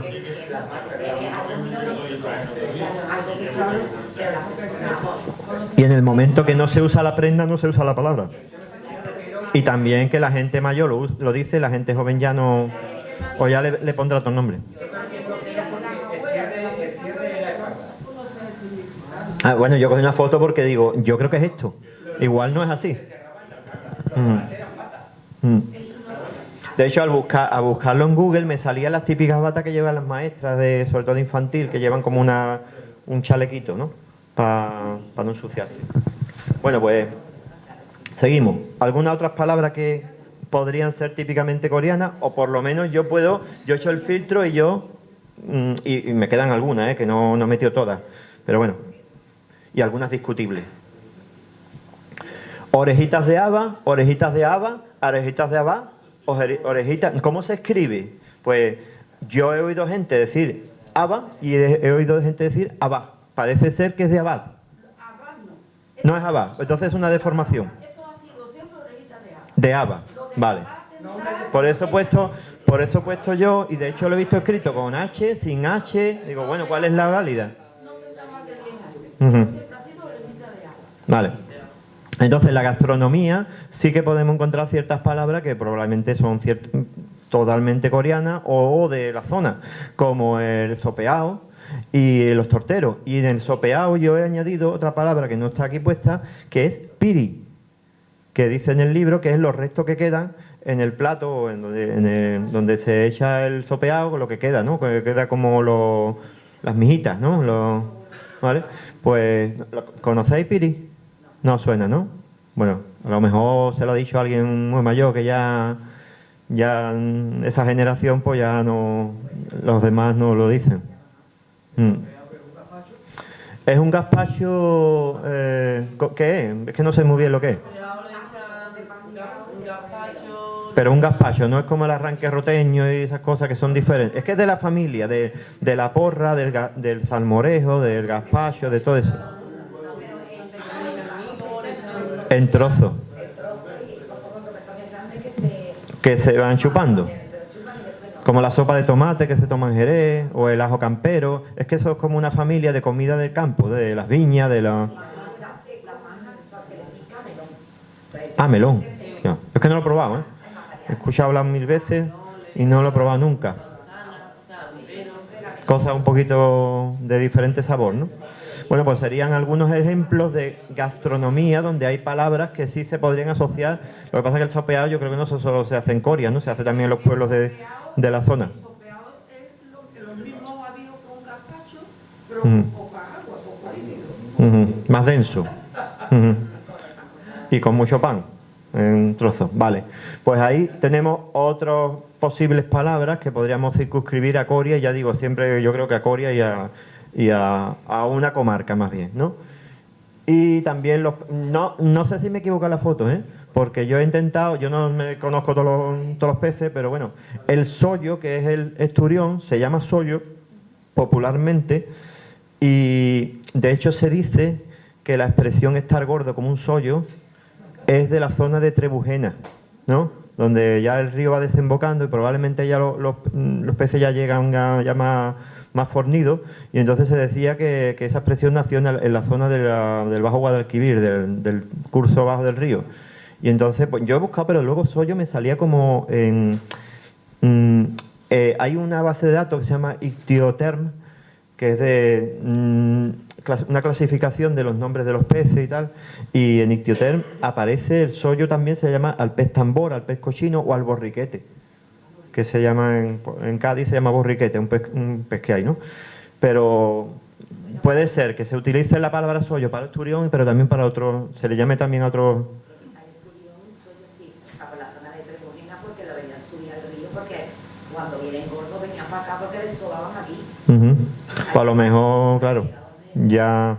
Y en el momento que no se usa la prenda, no se usa la palabra. Y también que la gente mayor lo dice, la gente joven ya no... O ya le pondrá otro nombre. Ah, bueno, yo cogí una foto porque digo, yo creo que es esto. Igual no es así. De hecho, al buscarlo en Google me salían las típicas batas que llevan las maestras, sobre todo de infantil, que llevan como un chalequito, ¿no? Para no ensuciarse. Bueno, pues seguimos. ¿Algunas otras palabras que podrían ser típicamente coreanas? O por lo menos yo he hecho el filtro y y me quedan algunas, que no he metido todas. Pero bueno, y algunas discutibles. Orejitas de haba, orejitas de haba, orejitas. ¿Cómo se escribe? Pues yo he oído gente decir haba y he oído gente decir abad. Parece ser que es de abad. Abad no. No es abad, entonces es una deformación. Eso ha sido siempre orejita de haba. De haba, vale. Por eso he puesto yo, y de hecho lo he visto escrito con H, sin H. Digo, bueno, ¿cuál es la válida? No tendrá más de 10 años. Siempre ha sido Vale. Entonces, la gastronomía sí que podemos encontrar ciertas palabras que probablemente son totalmente coreanas o de la zona, como el sopeao y los torteros. Y en el sopeao yo he añadido otra palabra que no está aquí puesta, que es piri, que dice en el libro que es los restos que quedan en el plato o en donde se echa el sopeao, lo que queda, ¿no? Que queda como las mijitas, ¿no? ¿Vale? Pues, ¿conocéis piri? No suena, ¿no? Bueno, a lo mejor se lo ha dicho a alguien muy mayor que ya esa generación pues ya no, los demás no lo dicen. Es un gazpacho, ¿qué es? Es que no sé muy bien lo que es. Pero un gazpacho no es como el arranque roteño y esas cosas que son diferentes. Es que es de la familia, de la porra, del salmorejo, del gazpacho, de todo eso. En trozos. Que se van chupando. Como la sopa de tomate que se toma en Jerez, o el ajo campero. Es que eso es como una familia de comida del campo, de las viñas, de la... Ah, melón. No, es que no lo he probado, ¿eh? He escuchado hablar 1000 veces y no lo he probado nunca. Cosas un poquito de diferente sabor, ¿no? Bueno, pues serían algunos ejemplos de gastronomía donde hay palabras que sí se podrían asociar. Lo que pasa es que el sopeado yo creo que no solo se hace en Coria, ¿no? Se hace también en los pueblos de la zona. El sopeado es lo que los mismos avíos con gazpacho, pero con poca agua, poco líquido. Más denso. Y con mucho pan en trozos. Vale. Pues ahí tenemos otras posibles palabras que podríamos circunscribir a Coria. Ya digo, siempre yo creo que a Coria y a una comarca más bien, ¿no? Y también no sé si me equivoco en la foto, ¿eh? Porque yo he intentado, yo no me conozco todos los peces, pero bueno, el sollo, que es el esturión, se llama sollo popularmente, y de hecho se dice que la expresión estar gordo como un sollo es de la zona de Trebujena, ¿no? Donde ya el río va desembocando y probablemente ya los peces ya llegan ya más fornidos, y entonces se decía que esa expresión nació en la zona del Bajo Guadalquivir, del curso bajo del río. Y entonces, pues yo he buscado, pero luego sollo me salía como hay una base de datos que se llama Ictioterm, que es de una clasificación de los nombres de los peces y tal, y en Ictioterm aparece el sollo también, se llama al pez tambor, al pez cochino o al borriquete, que se llama en Cádiz se llama borriquete, un pez que hay, ¿no? Pero puede ser que se utilice la palabra sollo para el esturión, pero también para otro, se le llame también a otro. Cuando vienen gordos venían para acá porque les sobaban aquí. Pues a lo mejor, claro, ya...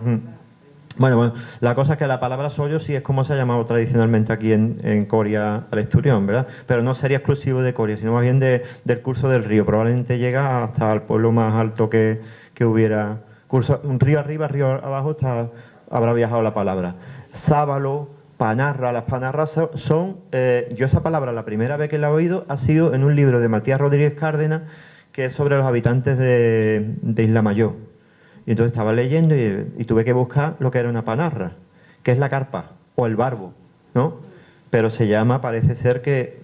Bueno, la cosa es que la palabra sollo sí es como se ha llamado tradicionalmente aquí en Coria al esturión, ¿verdad? Pero no sería exclusivo de Coria, sino más bien del curso del río. Probablemente llega hasta el pueblo más alto que hubiera. Un río arriba, río abajo, habrá viajado la palabra. Sábalo, panarra. Las panarras son... yo esa palabra, la primera vez que la he oído, ha sido en un libro de Matías Rodríguez Cárdenas, que es sobre los habitantes de Isla Mayor. Y entonces estaba leyendo y tuve que buscar lo que era una panarra, que es la carpa o el barbo, ¿no? Pero se llama, parece ser que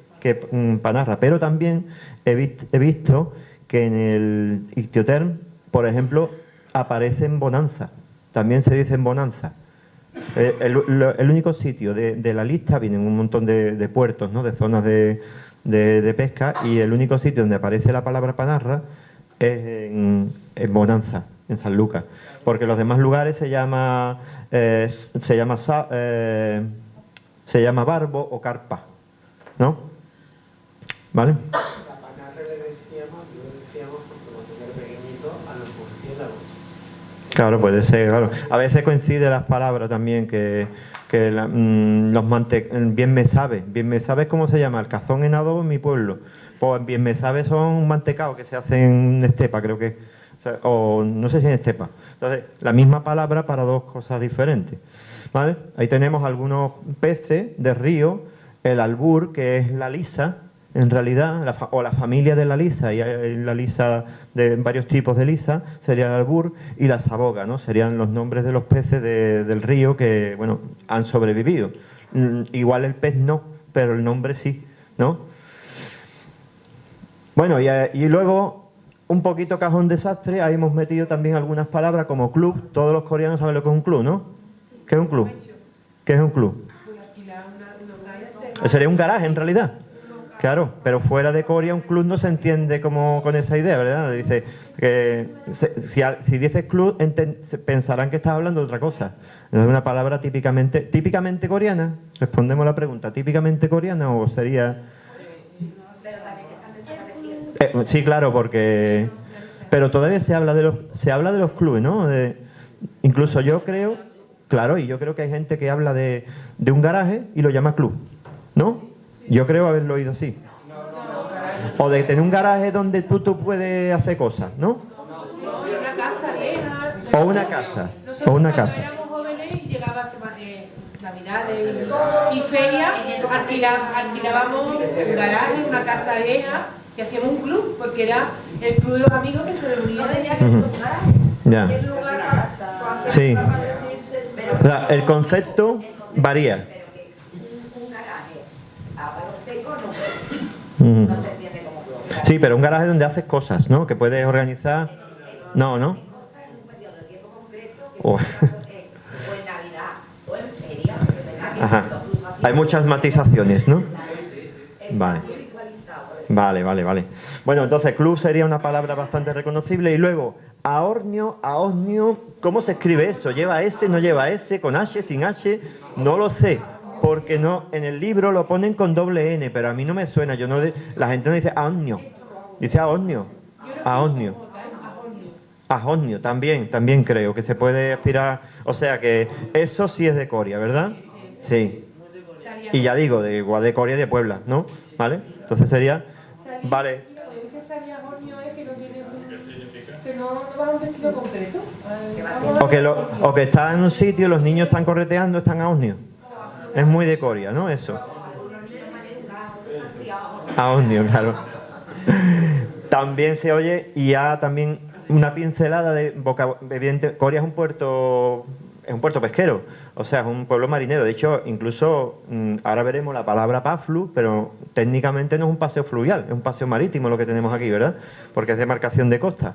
panarra. Pero también he visto que en el Ictioterm, por ejemplo, aparece en bonanza. También se dice en bonanza. El único sitio de la lista, vienen un montón de puertos, ¿no? De zonas de pesca, y el único sitio donde aparece la palabra panarra es en Bonanza, en San Lucas, porque los demás lugares se llama barbo o carpa, ¿no? ¿Vale? La panarra le decíamos porque cuando yo era pequeñito a los murciélagos. Claro, puede ser, claro. A veces coinciden las palabras también bien me sabe. Bien me sabe, ¿cómo se llama? El cazón en adobo en mi pueblo. Pues bien me sabe son un mantecado que se hace en estepa, creo que. O no sé si en estepa. Entonces, la misma palabra para dos cosas diferentes. ¿Vale? Ahí tenemos algunos peces de río, el albur, que es la lisa, en realidad, o la familia de la lisa, y hay la lisa de varios tipos de lisa, sería el albur, y la saboga, ¿no? Serían los nombres de los peces del río que, bueno, han sobrevivido. Igual el pez no, pero el nombre sí, ¿no? Bueno, y luego, un poquito cajón desastre, ahí hemos metido también algunas palabras como club. Todos los coreanos saben lo que es un club, ¿no? ¿Qué es un club? ¿Qué es un club? Sería un garaje, en realidad. Claro, pero fuera de Corea un club no se entiende como con esa idea, ¿verdad? Dice que si dices club pensarán que estás hablando de otra cosa. Es una palabra típicamente coreana. Respondemos la pregunta, ¿típicamente coreana o sería...? Pero también están desapareciendo. Sí, claro, porque... Pero todavía se habla de los clubes, ¿no? Incluso yo creo, claro, y yo creo que hay gente que habla de un garaje y lo llama club, ¿no? Yo creo haberlo oído así. O de tener un garaje donde tú puedes hacer cosas, ¿no? Una casa vieja. O una casa. O una casa. Cuando éramos jóvenes y llegaba Navidades y ferias, alquilábamos un garaje, una casa vieja y hacíamos un club, porque era el club de los amigos que se reunían. Ya. Sí. O sea, el concepto varía. Un garaje a palo seco Mm. no se entiende como club. Sí, pero un garaje donde haces cosas, ¿no? Que puedes organizar. No, ¿no? Cosas en un periodo de tiempo concreto, que Oh. o en Navidad o en feria, porque es verdad que Ajá. incluso hacíamos- Hay muchas matizaciones, ¿no? Está Vale. muy ritualizado. Vale. Bueno, entonces club sería una palabra bastante reconocible. Y luego, ahornio, ¿cómo se escribe eso? ¿Lleva S, no lleva S, con H, sin H? No lo sé, porque no, en el libro lo ponen con doble N, pero a mí no me suena. La gente no dice ahornio, dice ahornio. Ahornio, también creo que se puede aspirar. O sea que eso sí es de Corea, ¿verdad? Sí. Y ya digo, de Corea y de Puebla, ¿no? ¿Vale? Entonces sería... Vale. Que no va a un destino concreto. O que está en un sitio, los niños están correteando, están ahornio. Es muy de Corea, ¿no? Eso. Ahornio, claro. También se oye, y ya también una pincelada de evidente, Corea es un puerto pesquero, o sea, es un pueblo marinero. De hecho, incluso ahora veremos la palabra paflu, pero técnicamente no es un paseo fluvial, es un paseo marítimo lo que tenemos aquí, ¿verdad? Porque es demarcación de costa.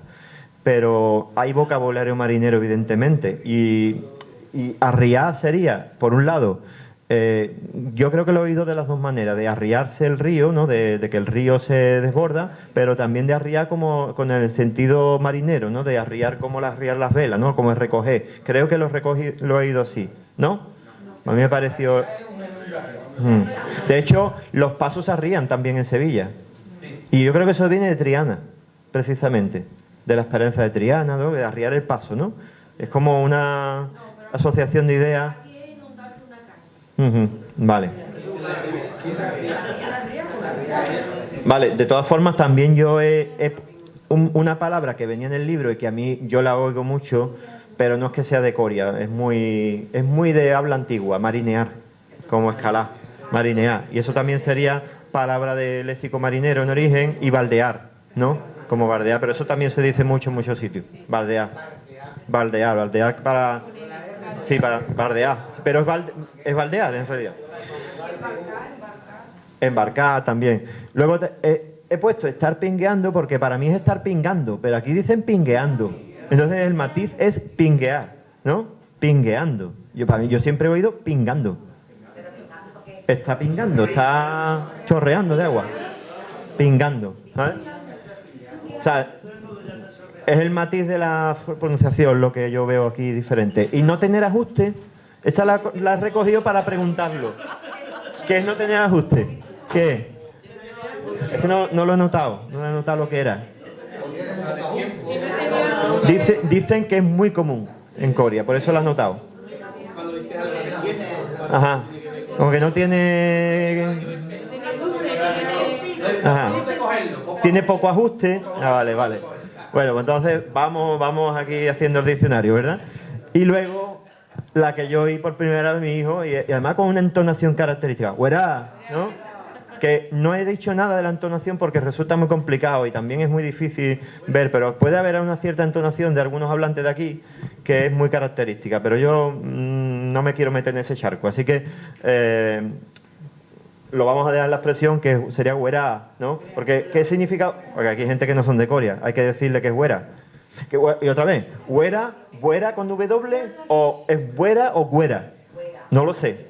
Pero hay vocabulario marinero, evidentemente, y arriar sería, por un lado, yo creo que lo he oído de las dos maneras, de arriarse el río, ¿no? De que el río se desborda, pero también de arriar como con el sentido marinero, ¿no? De arriar como arriar las velas, ¿no? Como es recoger. Creo que lo he oído así, ¿no? A mí me pareció... De hecho, los pasos se arrían también en Sevilla. Y yo creo que eso viene de Triana, precisamente, de la Esperanza de Triana, ¿no? De arriar el paso, ¿no? Es como una asociación de ideas. Vale. Vale, de todas formas también yo una palabra que venía en el libro y que a mí yo la oigo mucho, pero no es que sea de Corea, es muy de habla antigua, marinear, como escalar, marinear. Y eso también sería palabra de léxico marinero en origen, y baldear, ¿no? Como bardear, pero eso también se dice mucho en muchos sitios, baldear para... Sí, para bardear, pero es baldear en realidad. Embarcar también. Luego he puesto estar pingueando porque para mí es estar pingando, pero aquí dicen pingueando. Entonces el matiz es pinguear, ¿no? Pingueando. Yo siempre he oído pingando. Está pingando, está chorreando de agua. Pingando, ¿sabes? O sea, es el matiz de la pronunciación lo que yo veo aquí diferente. Y no tener ajuste, esa la he recogido para preguntarlo. ¿Qué es no tener ajuste? ¿Qué? Es que no lo he notado, no he notado lo que era. Dicen que es muy común en Corea, por eso lo he notado. Ajá. Como que no tiene... Ajá. Tiene poco ajuste. Ah, vale. Bueno, pues entonces vamos aquí haciendo el diccionario, ¿verdad? Y luego la que yo oí por primera vez a mi hijo, y además con una entonación característica. ¡Güera! ¿No? que no he dicho nada de la entonación porque resulta muy complicado y también es muy difícil ver, pero puede haber una cierta entonación de algunos hablantes de aquí que es muy característica, pero yo no me quiero meter en ese charco, así que lo vamos a dejar en la expresión que sería güera, ¿no? Porque, ¿qué significa? Porque aquí hay gente que no son de Coria, hay que decirle que es güera. Y otra vez, güera con W o es güera o güera, no lo sé.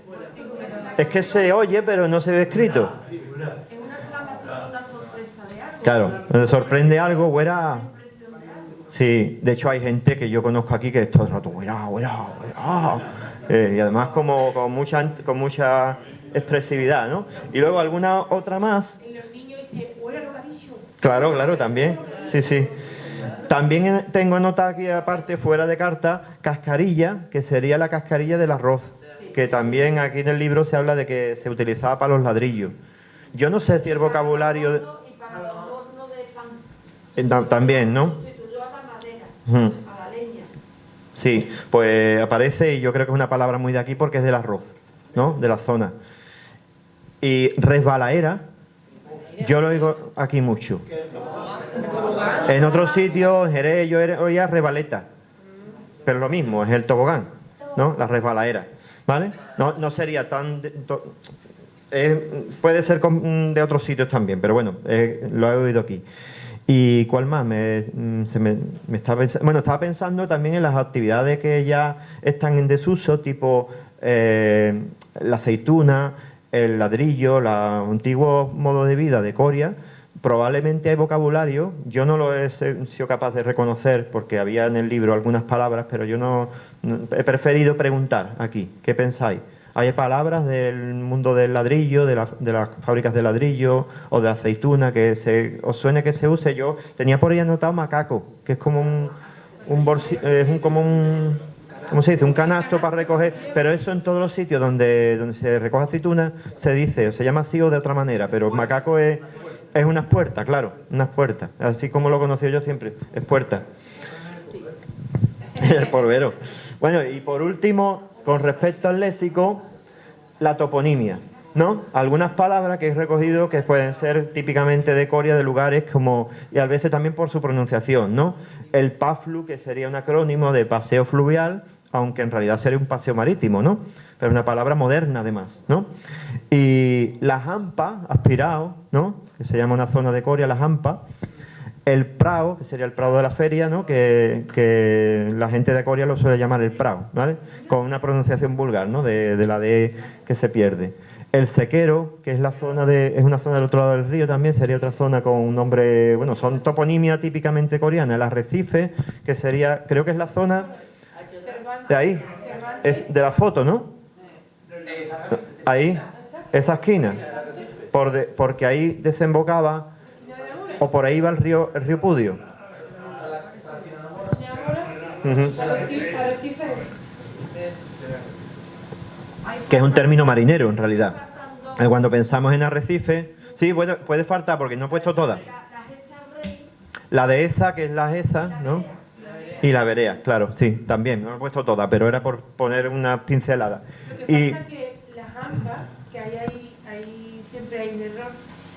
Es que se oye pero no se ve escrito. Es una exclamación, una sorpresa de algo. Claro, me sorprende algo, güera. Sí, de hecho hay gente que yo conozco aquí que es todo el rato, güera. Y además con mucha expresividad, ¿no? Y luego alguna otra más. Y los niños dicen, güera no lo ha dicho. Claro, también. Sí. También tengo anotada aquí aparte, fuera de carta, cascarilla, que sería la cascarilla del arroz, que también aquí en el libro se habla de que se utilizaba para los ladrillos. Yo no sé si el vocabulario... Y para los hornos de pan. También, ¿no? Sustituyó a la madera, a la leña. Sí, pues aparece y yo creo que es una palabra muy de aquí porque es del arroz, ¿no? De la zona. Y resbalaera, yo lo oigo aquí mucho. En otros sitios, en Jerez, yo oía rebaleta. Pero lo mismo, es el tobogán, ¿no? La resbalaera, ¿vale? No sería tan... puede ser de otros sitios también, pero bueno, lo he oído aquí. ¿Y cuál más? Estaba pensando también en las actividades que ya están en desuso, tipo la aceituna, el ladrillo, el antiguo modo de vida de Coria. Probablemente hay vocabulario, yo no lo he sido capaz de reconocer porque había en el libro algunas palabras, pero yo no he preferido preguntar aquí, ¿qué pensáis? ¿Hay palabras del mundo del ladrillo, de las fábricas de ladrillo o de aceituna que os suene que se use? Yo tenía por ahí anotado macaco, que es como ¿cómo se dice? Un canasto para recoger, pero eso en todos los sitios donde se recoge aceituna se dice, o se llama así o de otra manera, pero macaco es unas puertas, claro, unas puertas, así como lo conocí yo siempre, es puerta. El polvero. Bueno, y por último, con respecto al léxico, la toponimia, ¿no? Algunas palabras que he recogido que pueden ser típicamente de Coria, de lugares como, y a veces también por su pronunciación, ¿no? El PAFLU, que sería un acrónimo de paseo fluvial, aunque en realidad sería un paseo marítimo, ¿no? Pero es una palabra moderna además, ¿no? Y la Jampa, aspirado, ¿no? Que se llama una zona de Coria, la Jampa. El Prao, que sería el Prado de la feria, ¿no? Que la gente de Coria lo suele llamar el Prao, ¿vale? Con una pronunciación vulgar, ¿no? De la D que se pierde. El Sequero, que es una zona del otro lado del río también, sería otra zona con un nombre, bueno, son toponimia típicamente coreana. El Arrecife, que sería, creo que es la zona de ahí, es de la foto, ¿no? Ahí, esa esquina, porque ahí desembocaba, o por ahí va el río Pudio. Que es un término marinero en realidad. Cuando pensamos en arrecife, sí, bueno, puede faltar porque no he puesto todas. La dehesa, que es la Eza, ¿no? Y la Berea, claro, sí, también, no he puesto todas, pero era por poner una pincelada. Lo que pasa es que la jampa, que ahí siempre hay un error.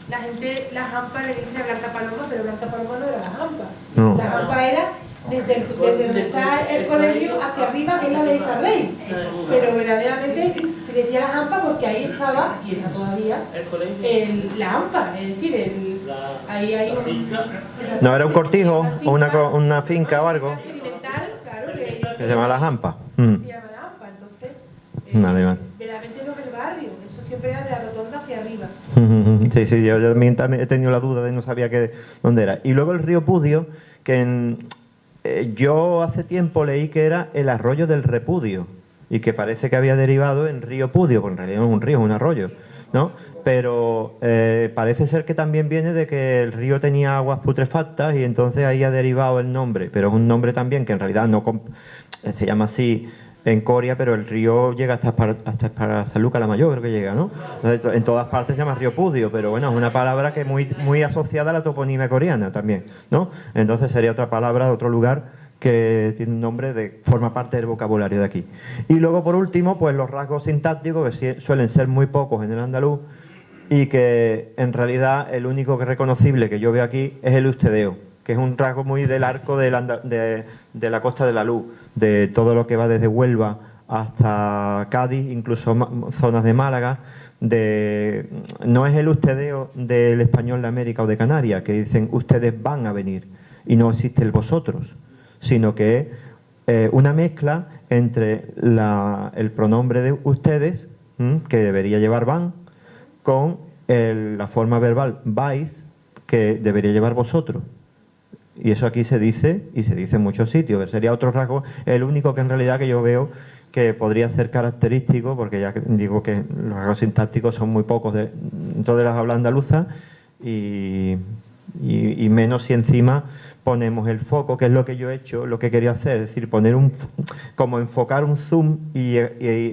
La gente, la jampa le dice a Blanca Paloma, pero Blanca Paloma no era la jampa. No. La jampa era desde donde está el colegio hacia arriba, que es la Dehesa Rey. Pero verdaderamente se decía la jampa porque ahí estaba, y está todavía, la hampa, es decir, ahí hay un... No, era un cortijo o una finca o algo Claro, que se llama la Jampa. Se llama la hampa, entonces... Vale. Verdaderamente no es el barrio, eso siempre era de la rotonda hacia arriba. Sí, yo también he tenido la duda de no sabía dónde era. Y luego el río Pudio, que yo hace tiempo leí que era el arroyo del Repudio y que parece que había derivado en río Pudio, porque en realidad no es un río, es un arroyo, ¿no? Pero parece ser que también viene de que el río tenía aguas putrefactas y entonces ahí ha derivado el nombre, pero es un nombre también que en realidad no se llama así en Coria, pero el río llega hasta para San Lucas la Mayor, creo que llega, ¿no? Entonces, en todas partes se llama río Pudio, pero bueno, es una palabra que es muy asociada a la toponimia coreana también, ¿no? Entonces sería otra palabra de otro lugar que tiene un nombre forma parte del vocabulario de aquí. Y luego, por último, pues los rasgos sintácticos, que suelen ser muy pocos en el andaluz, y que en realidad el único que reconocible que yo veo aquí es el ustedeo, que es un rasgo muy del arco de la Costa de la Luz, de todo lo que va desde Huelva hasta Cádiz, incluso zonas de Málaga. No es el ustedeo del español de América o de Canarias, que dicen ustedes van a venir y no existe el vosotros, sino que es una mezcla entre el pronombre de ustedes, que debería llevar van, con la forma verbal vais, que debería llevar vosotros. Y eso aquí se dice, y se dice en muchos sitios. Sería otro rasgo, el único que en realidad que yo veo que podría ser característico, porque ya digo que los rasgos sintácticos son muy pocos de todas las hablas andaluzas, y menos si encima ponemos el foco, que es lo que yo he hecho, lo que quería hacer, es decir, como enfocar un zoom y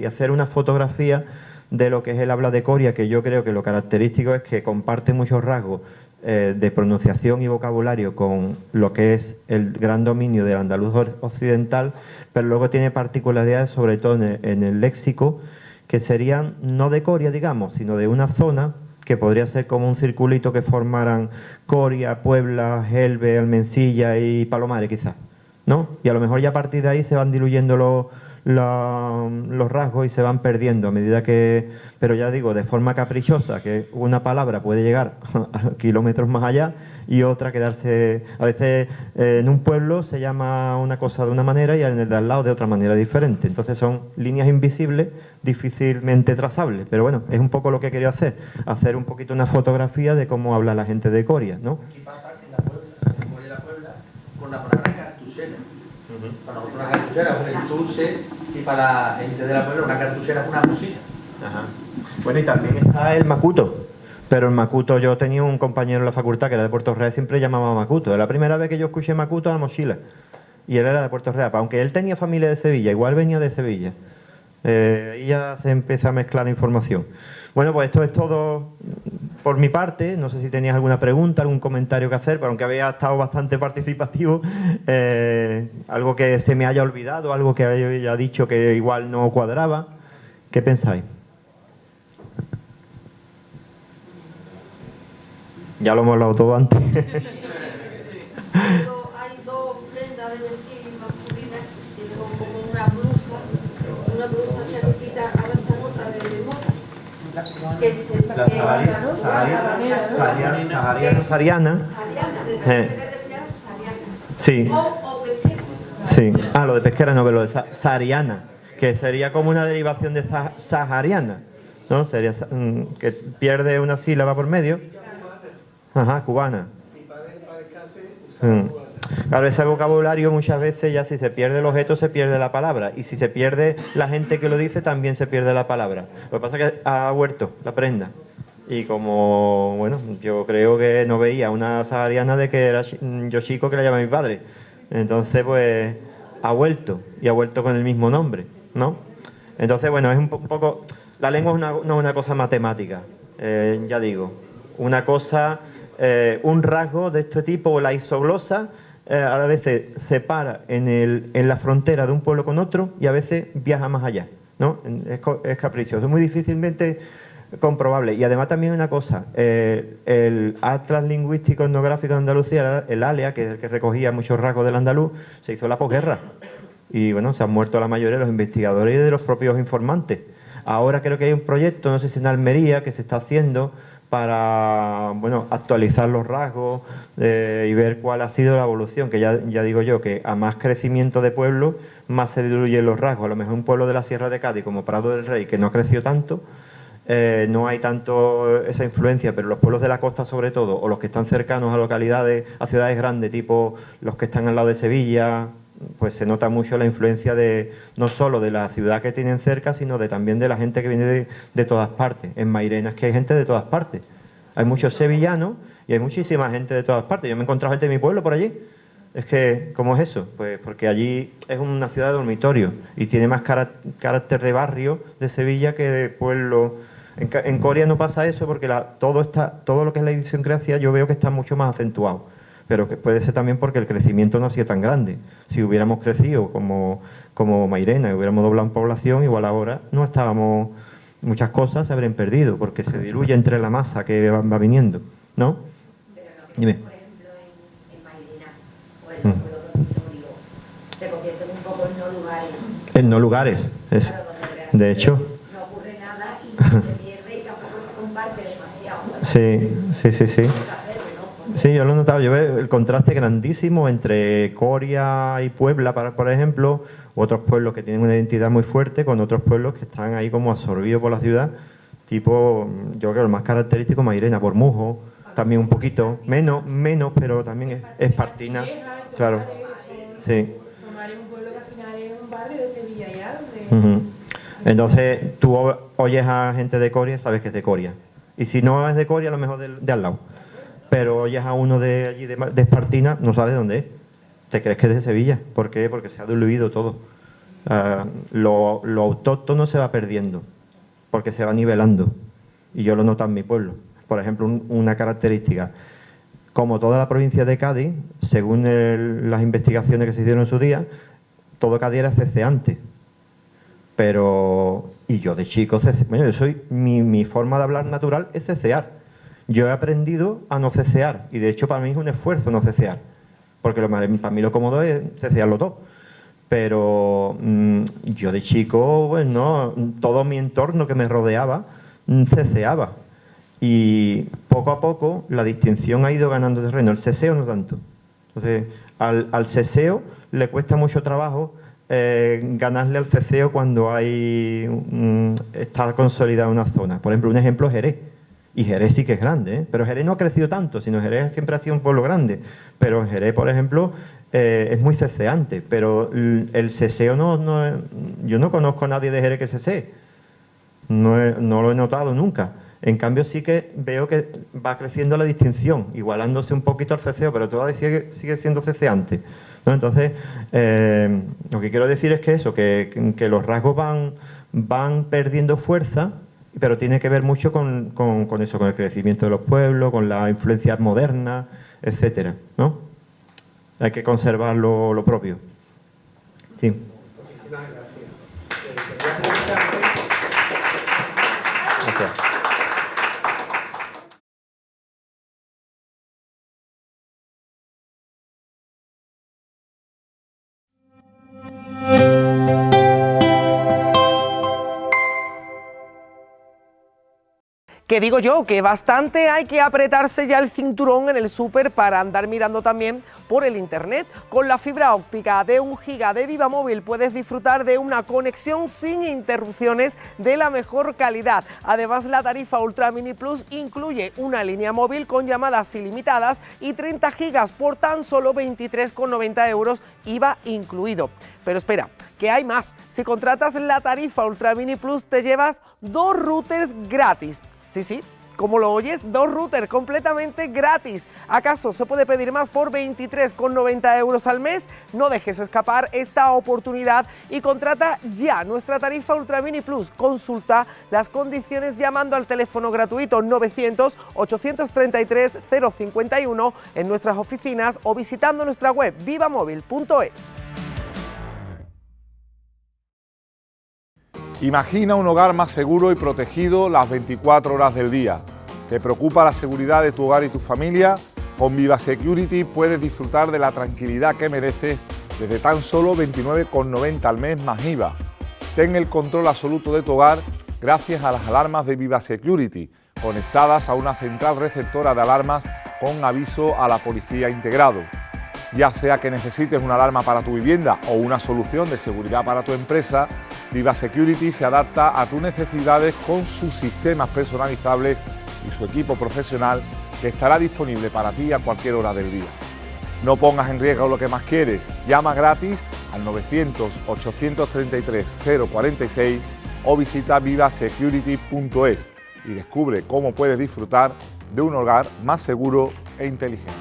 hacer una fotografía de lo que es el habla de Coria, que yo creo que lo característico es que comparte muchos rasgos de pronunciación y vocabulario con lo que es el gran dominio del andaluz occidental, pero luego tiene particularidades, sobre todo en el léxico, que serían no de Coria, digamos, sino de una zona que podría ser como un circulito que formaran Coria, Puebla, Gelbe, Almensilla y Palomares, quizás, ¿no? Y a lo mejor ya a partir de ahí se van diluyendo los rasgos y se van perdiendo a medida que, pero ya digo, de forma caprichosa, que una palabra puede llegar a kilómetros más allá y otra quedarse, a veces en un pueblo se llama una cosa de una manera y en el de al lado de otra manera diferente, entonces son líneas invisibles difícilmente trazables, pero bueno, es un poco lo que quería hacer un poquito una fotografía de cómo habla la gente de Coria, ¿no? Aquí pasa que en la Puebla, en Coria de la Puebla, con la palabra cartuchera. Para nosotros una cartuchera es un dulce y para la gente de la Puebla una cartuchera es una mochila. Ajá. Bueno, y también está el macuto. Pero el macuto, yo tenía un compañero en la facultad que era de Puerto Real, siempre llamaba macuto. Es la primera vez que yo escuché macuto a la mochila. Y él era de Puerto Real. Aunque él tenía familia de Sevilla, igual venía de Sevilla. Y ya se empieza a mezclar la información. Bueno, pues esto es todo por mi parte. No sé si tenías alguna pregunta, algún comentario que hacer, pero aunque había estado bastante participativo, algo que se me haya olvidado, algo que haya dicho que igual no cuadraba. ¿Qué pensáis? Ya lo hemos hablado todo antes. Hay dos prendas de vestir masculinas que son como una blusa cerquita, ahora están otra de moda. Que es La sahariana. Sí. O pesquera. Sí. Ah, lo de pesquera no, pero lo de sahariana, que sería como una derivación de sahariana, ¿no? Sería que pierde una sílaba por medio. Ajá, cubana. Claro, ese vocabulario muchas veces ya si se pierde el objeto se pierde la palabra, y si se pierde la gente que lo dice también se pierde la palabra. Lo que pasa es que ha vuelto la prenda, y como, bueno, yo creo que no veía una sahariana de que era yo chico que la llama mi padre, entonces pues ha vuelto, y ha vuelto con el mismo nombre, ¿no? Entonces, bueno, es un poco, la lengua no es una cosa matemática, ya digo, una cosa, un rasgo de este tipo, la isoglosa, a veces se para en la frontera de un pueblo con otro y a veces viaja más allá, ¿no? Es caprichoso, es muy difícilmente comprobable. Y además también una cosa, el Atlas Lingüístico Etnográfico de Andalucía, el ALEA, que es el que recogía muchos rasgos del andaluz, se hizo en la posguerra. Y bueno, se han muerto la mayoría de los investigadores y de los propios informantes. Ahora creo que hay un proyecto, no sé si en Almería, que se está haciendo para, bueno, actualizar los rasgos y ver cuál ha sido la evolución, que ya digo yo, que a más crecimiento de pueblo, más se diluyen los rasgos. A lo mejor un pueblo de la Sierra de Cádiz, como Prado del Rey, que no ha crecido tanto, no hay tanto esa influencia, pero los pueblos de la costa sobre todo, o los que están cercanos a localidades, a ciudades grandes, tipo los que están al lado de Sevilla, pues se nota mucho la influencia de no solo de la ciudad que tienen cerca, sino también de la gente que viene de todas partes. En Mairena es que hay gente de todas partes. Hay muchos sevillanos y hay muchísima gente de todas partes. Yo me he encontrado gente de mi pueblo por allí. Es que, ¿cómo es eso? Pues porque allí es una ciudad de dormitorio y tiene más carácter de barrio de Sevilla que de pueblo. En Coria no pasa eso porque todo lo que es la idiosincrasia yo veo que está mucho más acentuado. Pero que puede ser también porque el crecimiento no ha sido tan grande. Si hubiéramos crecido como Mairena y hubiéramos doblado en población, igual ahora no estábamos muchas cosas se habrían perdido porque se diluye entre la masa que va viniendo, ¿no? Pero no, Dime. por ejemplo, en Mairena o en los pueblos dormitorios se convierten un poco en no lugares. En no lugares, es, Claro, donde realmente de hecho. no ocurre nada y no se pierde y tampoco se comparte demasiado. Sí. Sí, yo lo he notado. Yo veo el contraste grandísimo entre Coria y Puebla, por ejemplo, otros pueblos que tienen una identidad muy fuerte con otros pueblos que están ahí como absorbidos por la ciudad, tipo, yo creo que el más característico Mairena, Bormujo, también un poquito, menos, pero también es Espartina, claro, sí. Tomar es un pueblo que al final es un barrio de Sevilla ya, donde... Uh-huh. Entonces, tú oyes a gente de Coria, sabes que es de Coria. Y si no es de Coria, a lo mejor de al lado. Pero oyes a uno de allí, de Espartina, no sabes dónde es. Te crees que es de Sevilla. ¿Por qué? Porque se ha diluido todo. Lo autóctono se va perdiendo, porque se va nivelando. Y yo lo noto en mi pueblo. Por ejemplo, una característica. Como toda la provincia de Cádiz, según las investigaciones que se hicieron en su día, todo Cádiz era ceceante. Pero, y yo de chico, bueno, mi forma de hablar natural es cecear. Yo he aprendido a no cecear, y de hecho para mí es un esfuerzo no cecear, porque para mí lo cómodo es cecearlo todo. Pero yo de chico, bueno, todo mi entorno que me rodeaba ceceaba. Y poco a poco la distinción ha ido ganando terreno, el ceseo no tanto. Entonces, al ceseo le cuesta mucho trabajo ganarle al ceseo cuando está consolidada una zona. Por ejemplo, un ejemplo es Jerez. Y Jerez sí que es grande, pero Jerez no ha crecido tanto, sino Jerez siempre ha sido un pueblo grande. Pero en Jerez, por ejemplo, es muy ceceante, pero el ceseo yo no conozco a nadie de Jerez que cesee. No lo he notado nunca. En cambio sí que veo que va creciendo la distinción, igualándose un poquito al ceseo, pero todavía sigue siendo ceceante, ¿no? Entonces, lo que quiero decir es que eso, que los rasgos van perdiendo fuerza, pero tiene que ver mucho con eso, con el crecimiento de los pueblos, con la influencia moderna, etcétera, ¿no? Hay que conservar lo propio. Sí. Muchísimas gracias. Gracias. Que digo yo, que bastante hay que apretarse ya el cinturón en el súper para andar mirando también por el internet. Con la fibra óptica de 1 giga de Vivamóvil puedes disfrutar de una conexión sin interrupciones de la mejor calidad. Además, la tarifa Ultra Mini Plus incluye una línea móvil con llamadas ilimitadas y 30 gigas por tan solo 23,90 euros, IVA incluido. Pero espera, que hay más. Si contratas la tarifa Ultra Mini Plus te llevas 2 routers gratis. Sí, como lo oyes, 2 routers completamente gratis. ¿Acaso se puede pedir más por 23,90 euros al mes? No dejes escapar esta oportunidad y contrata ya nuestra tarifa Ultra Mini Plus. Consulta las condiciones llamando al teléfono gratuito 900-833-051 en nuestras oficinas o visitando nuestra web vivamóvil.es. Imagina un hogar más seguro y protegido las 24 horas del día. ¿Te preocupa la seguridad de tu hogar y tu familia? Con Viva Security puedes disfrutar de la tranquilidad que mereces desde tan solo 29,90 al mes más IVA. Ten el control absoluto de tu hogar gracias a las alarmas de Viva Security, conectadas a una central receptora de alarmas con aviso a la policía integrado. Ya sea que necesites una alarma para tu vivienda o una solución de seguridad para tu empresa, Viva Security se adapta a tus necesidades con sus sistemas personalizables y su equipo profesional que estará disponible para ti a cualquier hora del día. No pongas en riesgo lo que más quieres. Llama gratis al 900-833-046 o visita vivasecurity.es y descubre cómo puedes disfrutar de un hogar más seguro e inteligente.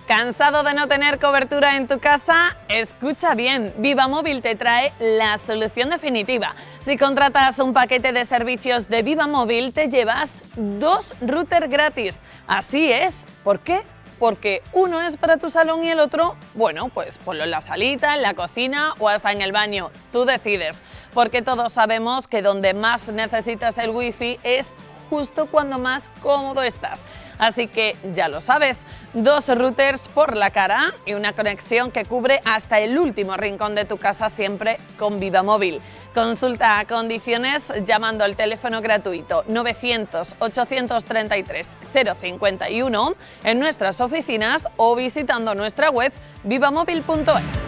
¿Cansado de no tener cobertura en tu casa? Escucha bien, Vivamóvil te trae la solución definitiva. Si contratas un paquete de servicios de Vivamóvil, te llevas 2 routers gratis. Así es. ¿Por qué? porque uno es para tu salón y el otro, bueno, pues ponlo en la salita, en la cocina o hasta en el baño. Tú decides, porque todos sabemos que donde más necesitas el wifi es justo cuando más cómodo estás. Así que ya lo sabes, 2 routers por la cara y una conexión que cubre hasta el último rincón de tu casa, siempre con Vivamóvil. Consulta condiciones llamando al teléfono gratuito 900-833-051 en nuestras oficinas o visitando nuestra web vivamóvil.es.